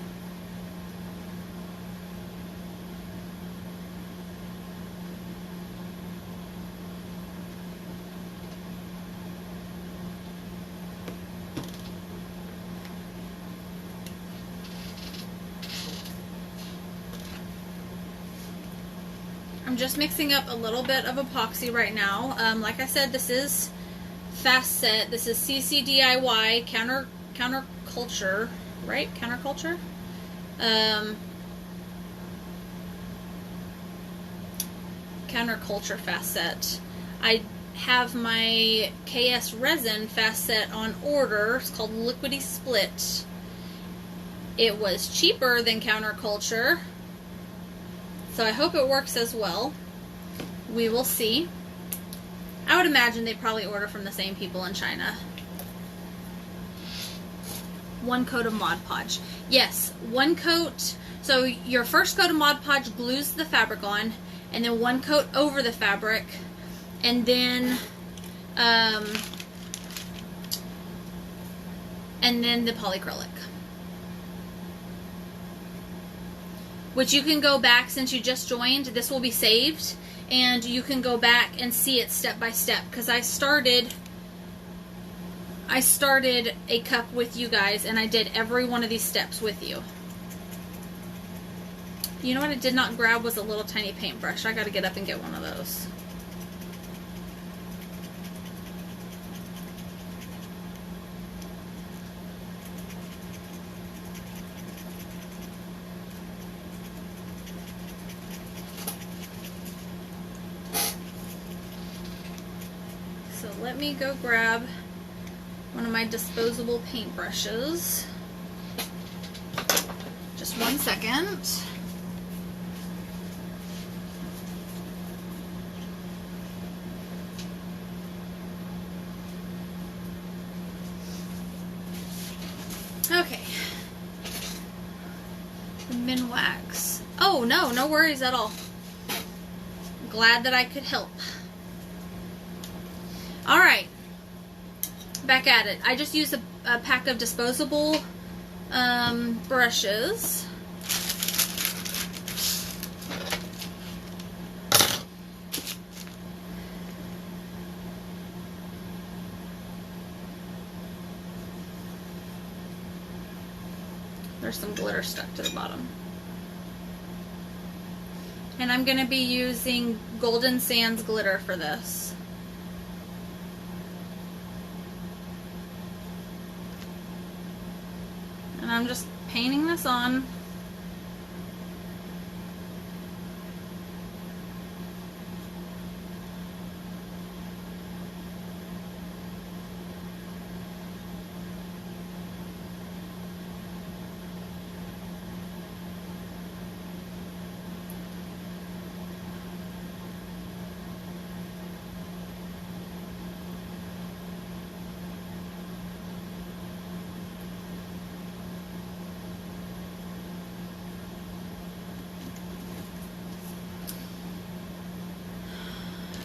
I'm just mixing up a little bit of epoxy right now. Like I said, this is fast set. This is CCDIY counterculture, right? Counterculture. Counterculture fast set. I have my KS resin fast set on order. It's called Liquidy Split. It was cheaper than Counterculture, so I hope it works as well. We will see. I would imagine they probably order from the same people in China. 1 coat of Mod Podge. Yes, 1 coat. So your first coat of Mod Podge glues the fabric on, and then 1 coat over the fabric, and then the polyacrylic. Which you can go back, since you just joined, this will be saved, and you can go back and see it step by step, because I started a cup with you guys, and I did every one of these steps with you. You know what I did not grab was a little tiny paintbrush. I gotta get up and get one of those. So let me go grab one of my disposable paintbrushes. Just 1 second. Okay. The Minwax. Oh, no worries at all. Glad that I could help. Alright. Back at it. I just used a pack of disposable brushes. There's some glitter stuck to the bottom. And I'm going to be using Golden Sands glitter for this. And I'm just painting this on.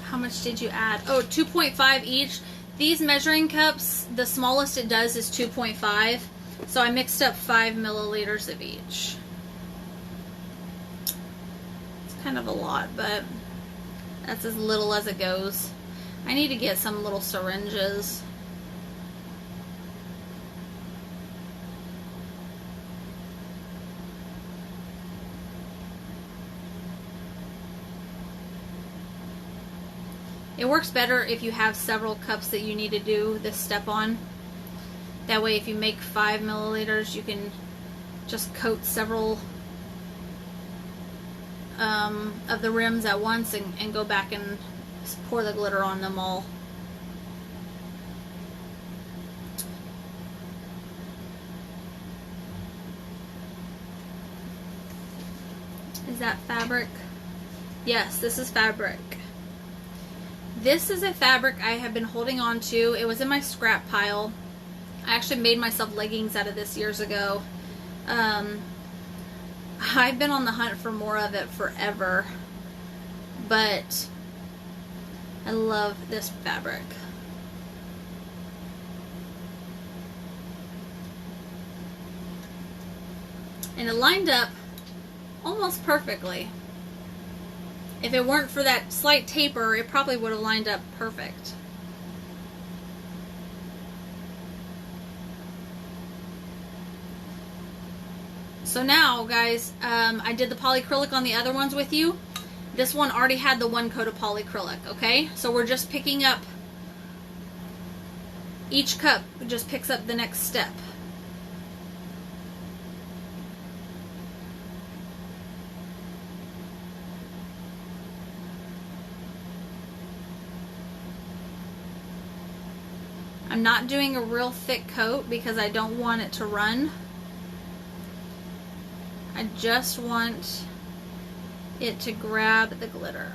How much did you add? Oh, 2.5 each. These measuring cups, the smallest it does is 2.5. So I mixed up 5 milliliters of each. It's kind of a lot, but that's as little as it goes. I need to get some little syringes. It works better if you have several cups that you need to do this step on. That way if you make 5 milliliters, you can just coat several of the rims at once and go back and pour the glitter on them all. Is that fabric? Yes, this is fabric. This is a fabric I have been holding on to. It was in my scrap pile. I actually made myself leggings out of this years ago. I've been on the hunt for more of it forever, but I love this fabric. And it lined up almost perfectly. If it weren't for that slight taper, it probably would have lined up perfect. So now, guys, I did the polyacrylic on the other ones with you. This one already had the 1 coat of polyacrylic, okay? So we're just picking up, each cup just picks up the next step. I'm not doing a real thick coat because I don't want it to run. I just want it to grab the glitter.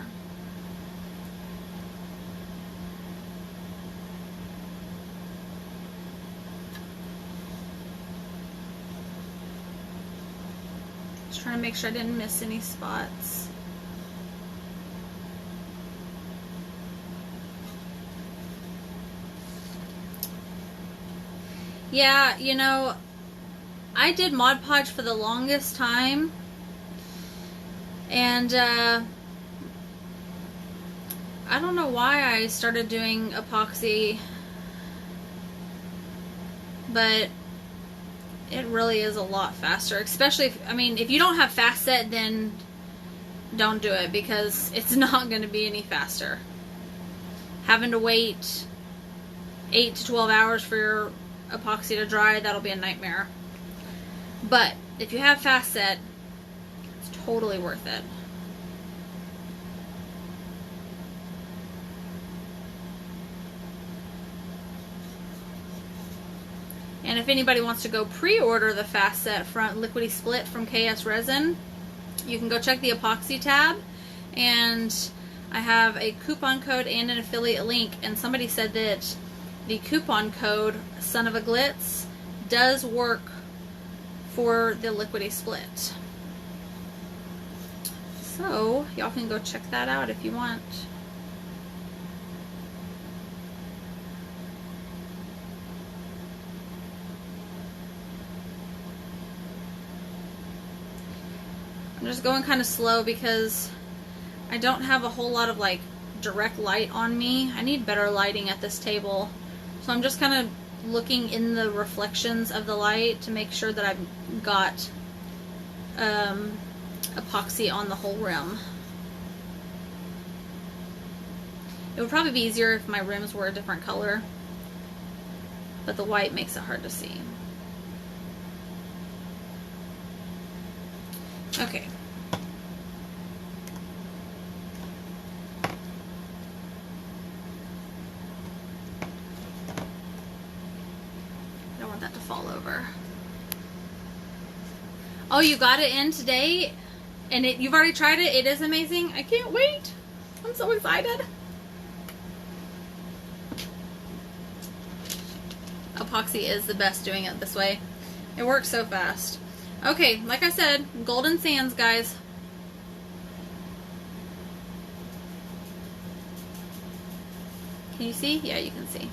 Just trying to make sure I didn't miss any spots. Yeah, you know, I did Mod Podge for the longest time, and I don't know why I started doing epoxy, but it really is a lot faster, especially if, I mean, if you don't have fast set, then don't do it, because it's not going to be any faster. Having to wait 8 to 12 hours for your epoxy to dry, that'll be a nightmare. But if you have fast set, it's totally worth it. And if anybody wants to go pre-order the fast set front liquidy split from KS Resin, you can go check the epoxy tab, and I have a coupon code and an affiliate link, and somebody said that the coupon code Son of a Glitz does work for the liquidy split. So y'all can go check that out if you want. I'm just going kind of slow because I don't have a whole lot of like direct light on me. I need better lighting at this table. So I'm just kind of looking in the reflections of the light to make sure that I've got epoxy on the whole rim. It would probably be easier if my rims were a different color, but the white makes it hard to see. Okay. That to fall over. Oh, you got it in today, and you've already tried it. It is amazing. I can't wait. I'm so excited. Epoxy is the best doing it this way. It works so fast. Okay, like I said, golden sands, guys. Can you see? Yeah, you can see.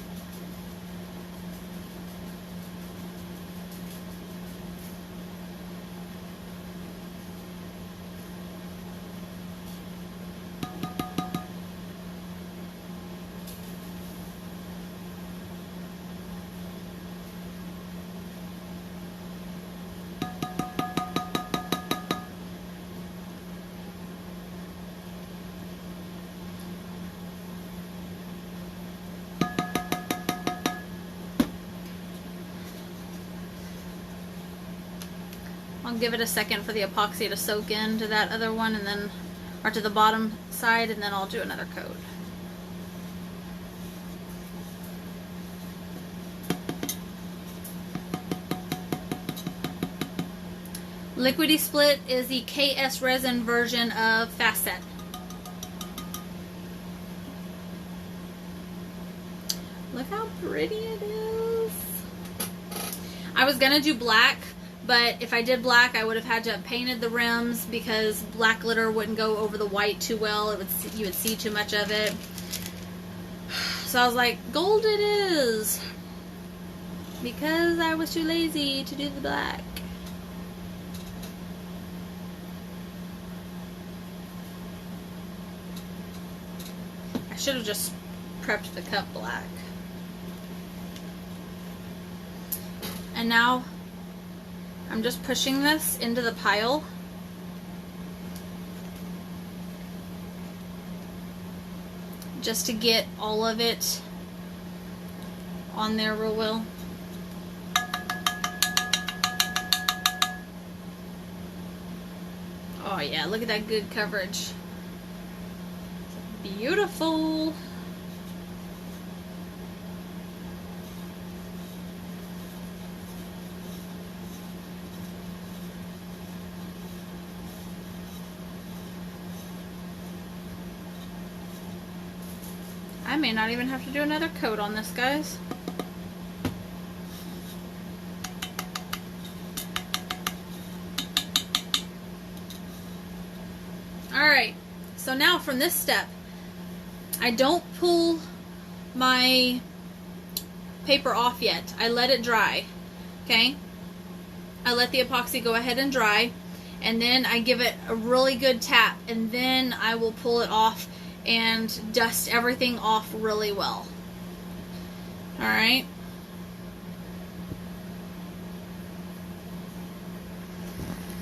I'll give it a second for the epoxy to soak into that other one, and then, or to the bottom side, and then I'll do another coat. Liquidy Split is the KS Resin version of Fast Set. Look how pretty it is. I was gonna do black, but if I did black, I would have had to have painted the rims because black glitter wouldn't go over the white too well. It would, you would see too much of it. So I was like, gold it is, because I was too lazy to do the black. I should have just prepped the cup black. And now I'm just pushing this into the pile. just to get all of it on there real well. Oh yeah, look at that good coverage. Beautiful. I may not even have to do another coat on this, guys. Alright, so now from this step, I don't pull my paper off yet. I let it dry, okay? I let the epoxy go ahead and dry, and then I give it a really good tap, and then I will pull it off and dust everything off really well. Alright?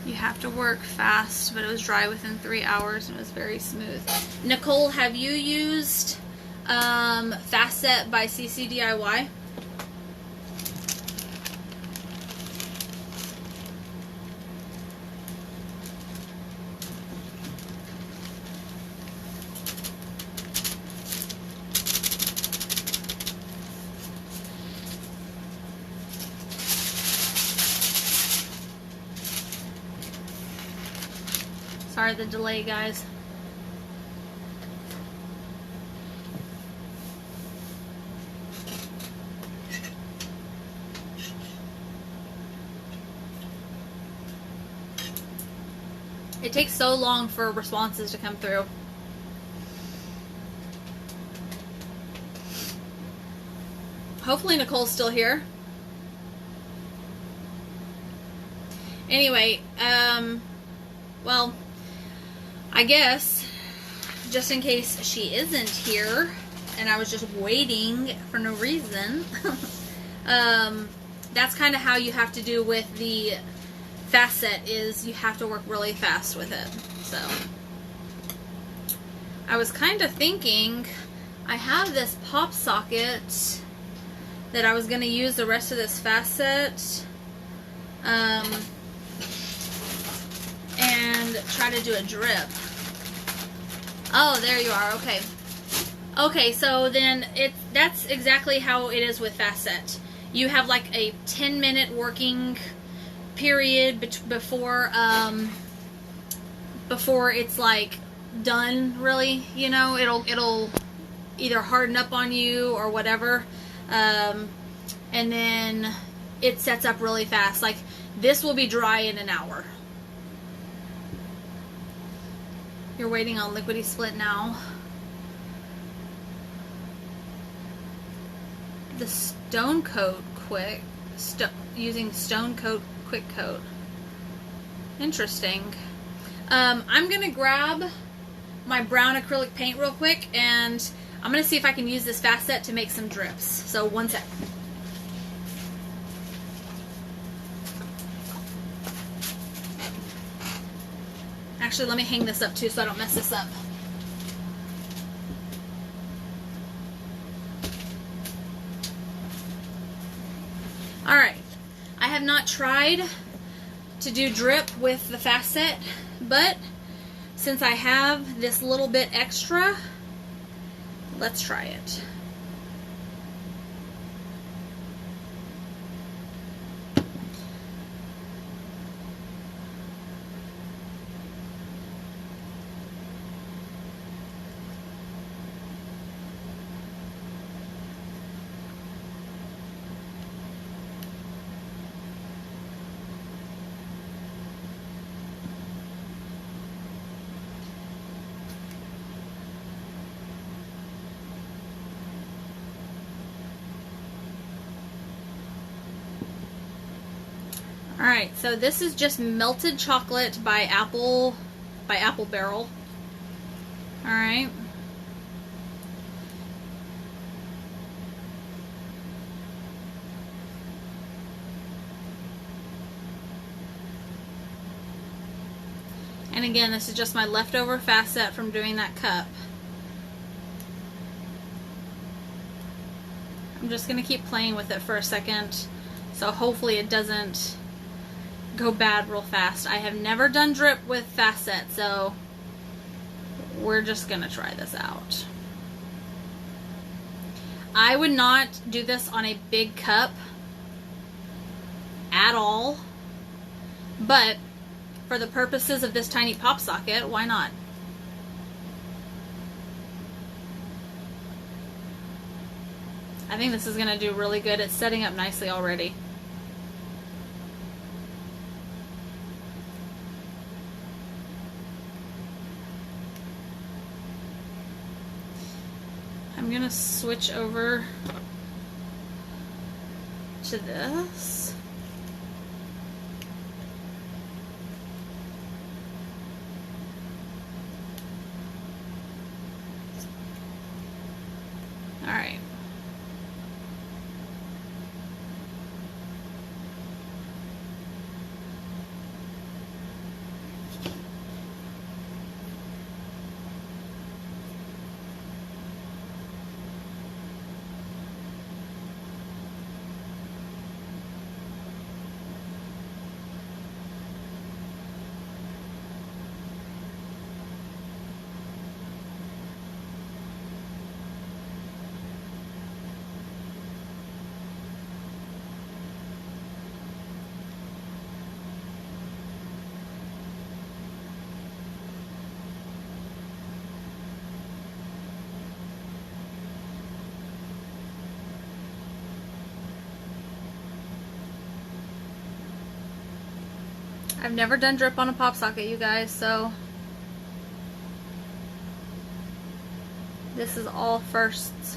You have to work fast, but it was dry within 3 hours and it was very smooth. Nicole, have you used Fast Set by CC DIY? Sorry the delay, guys. It takes so long for responses to come through. Hopefully Nicole's still here. Anyway, well, I guess, just in case she isn't here, and I was just waiting for no reason, that's kind of how you have to do with the Fast Set, is you have to work really fast with it. So, I was kind of thinking, I have this pop socket that I was going to use the rest of this Fast Set, and try to do a drip. Oh, there you are. Okay. Okay, so then that's exactly how it is with Fast Set. You have like a 10-minute working period before it's like done, really. You know, it'll either harden up on you or whatever, and then it sets up really fast. Like this will be dry in an hour. You're waiting on Liquidy Split now. The Stone Coat Quick, using Stone Coat Quick Coat. Interesting. I'm gonna grab my brown acrylic paint real quick, and I'm gonna see if I can use this Fast Set to make some drips. So one sec. Actually, let me hang this up too so I don't mess this up. Alright, I have not tried to do drip with the Fast Set, but since I have this little bit extra, let's try it. Alright, so this is just Melted Chocolate by Apple Barrel. Alright. And again, this is just my leftover Fast Set from doing that cup. I'm just going to keep playing with it for a second, so hopefully it doesn't go bad real fast. I have never done drip with fast set, so we're just going to try this out. I would not do this on a big cup at all, but for the purposes of this tiny pop socket, why not? I think this is going to do really good. It's setting up nicely already. I'm going to switch over to this. All right. I've never done drip on a pop socket, you guys, so this is all firsts.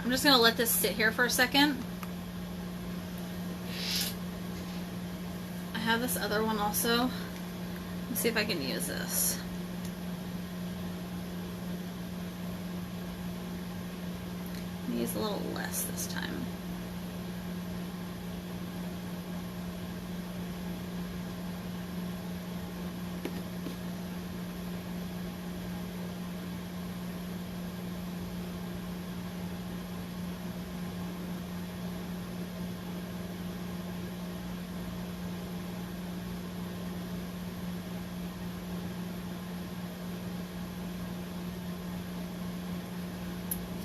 I'm just going to let this sit here for a second. I have this other one also. Let's see if I can use this. I'm going to use a little less this time.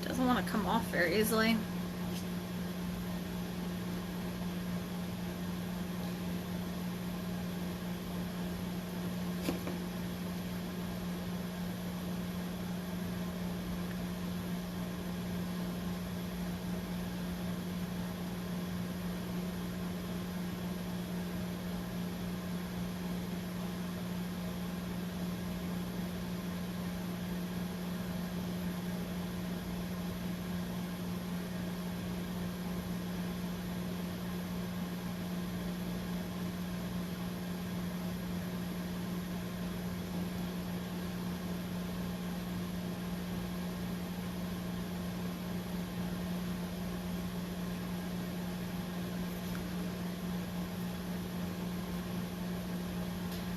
Doesn't want to come off very easily.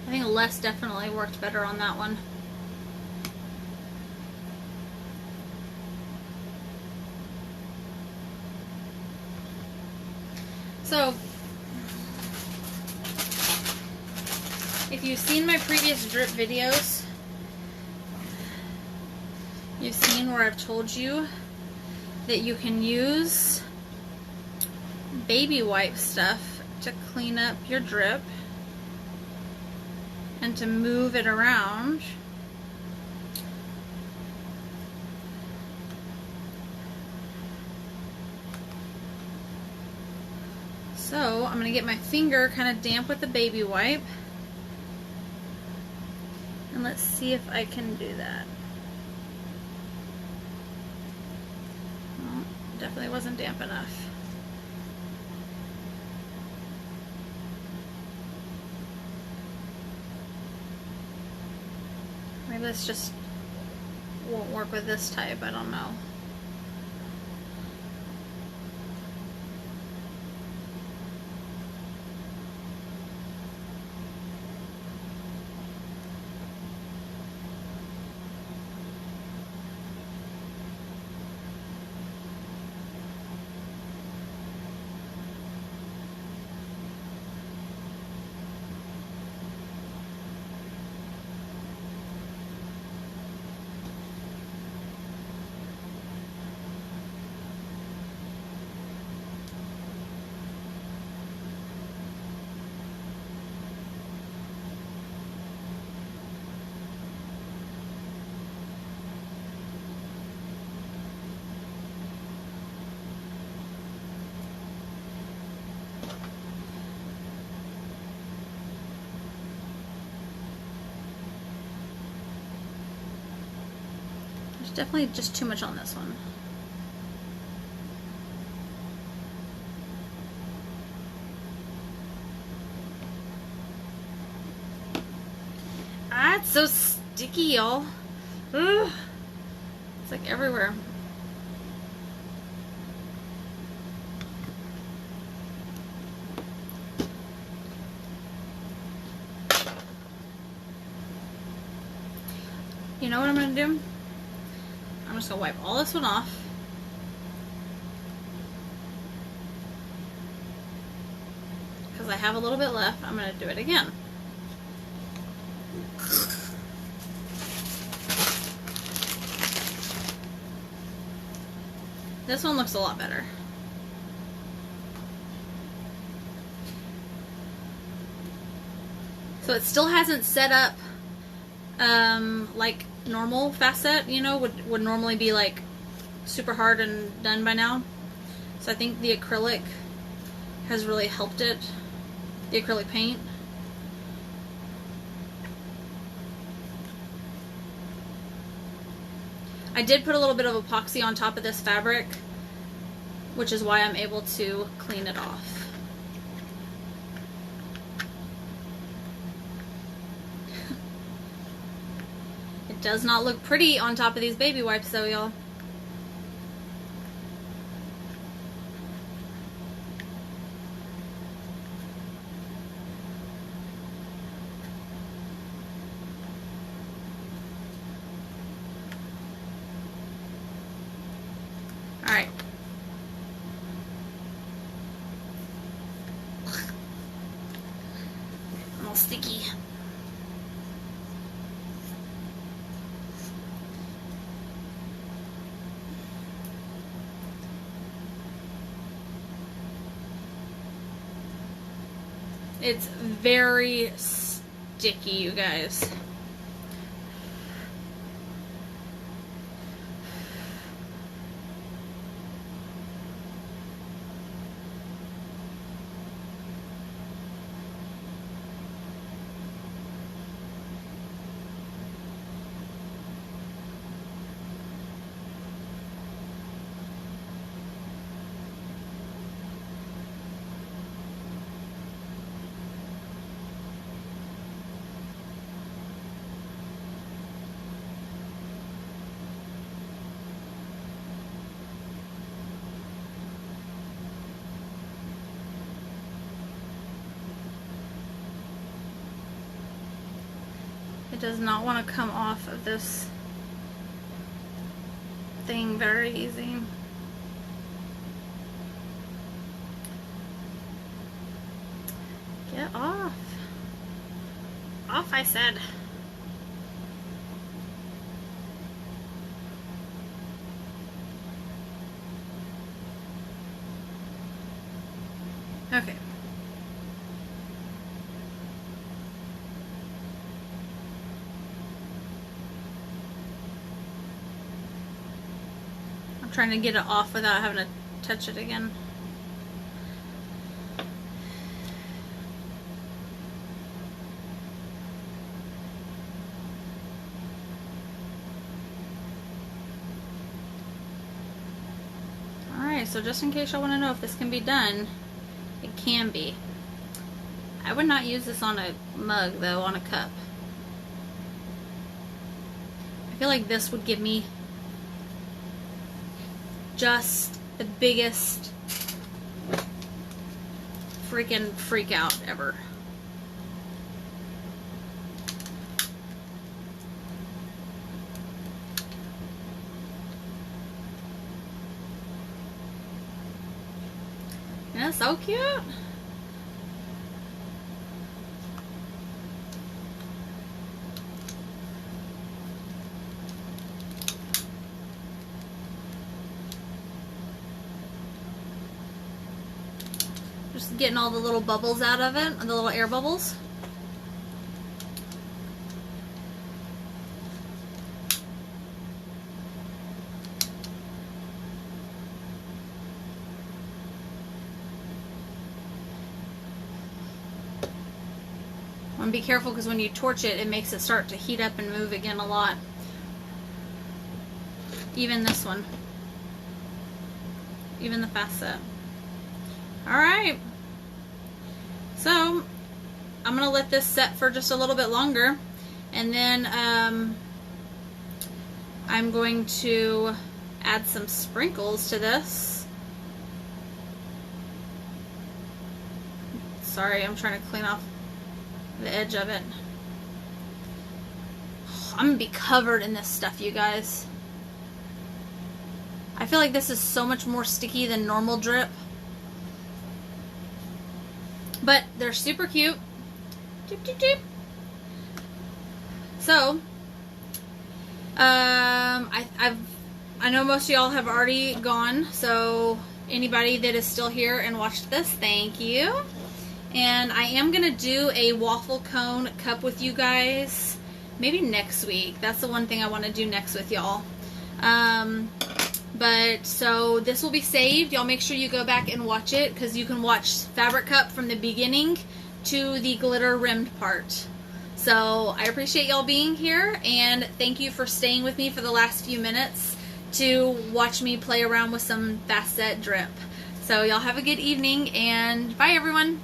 I think less definitely worked better on that one. So, if you've seen my previous drip videos, you've seen where I've told you that you can use baby wipe stuff to clean up your drip and to move it around. So I'm going to get my finger kind of damp with the baby wipe, and let's see if I can do that. Well, definitely wasn't damp enough. Maybe this just won't work with this type, I don't know. definitely just too much on this one. Ah, it's so sticky, y'all. It's like everywhere. You know what I'm going to do? I'm just going to wipe all this one off. Because I have a little bit left. I'm going to do it again. This one looks a lot better. So it still hasn't set up like normal fast set, you know, would normally be like super hard and done by now. So I think the acrylic has really helped it, the acrylic paint. I did put a little bit of epoxy on top of this fabric, which is why I'm able to clean it off. It does not look pretty on top of these baby wipes though, y'all. Alright. I'm all sticky. It's very sticky, you guys. It does not want to come off of this thing very easy. Get off. Off, I said. Okay. I'm trying to get it off without having to touch it again. Alright, so just in case y'all want to know if this can be done, it can be. I would not use this on a mug though, on a cup. I feel like this would give me just the biggest freaking freak out ever. Yeah, so cute. Just getting all the little bubbles out of it, the little air bubbles. And be careful because when you torch it, it makes it start to heat up and move again a lot. Even this one. Even the fast set. Alright. So, I'm going to let this set for just a little bit longer. And then, I'm going to add some sprinkles to this. Sorry, I'm trying to clean off the edge of it. I'm going to be covered in this stuff, you guys. I feel like this is so much more sticky than normal drip. But they're super cute. Doop, doop, doop. So, I know most of y'all have already gone, so anybody that is still here and watched this, thank you. And I am going to do a waffle cone cup with you guys maybe next week. That's the one thing I want to do next with y'all. But so this will be saved. Y'all make sure you go back and watch it, because you can watch Fabric Cup from the beginning to the glitter rimmed part. So I appreciate y'all being here, and thank you for staying with me for the last few minutes to watch me play around with some fast set drip. So y'all have a good evening, and bye everyone.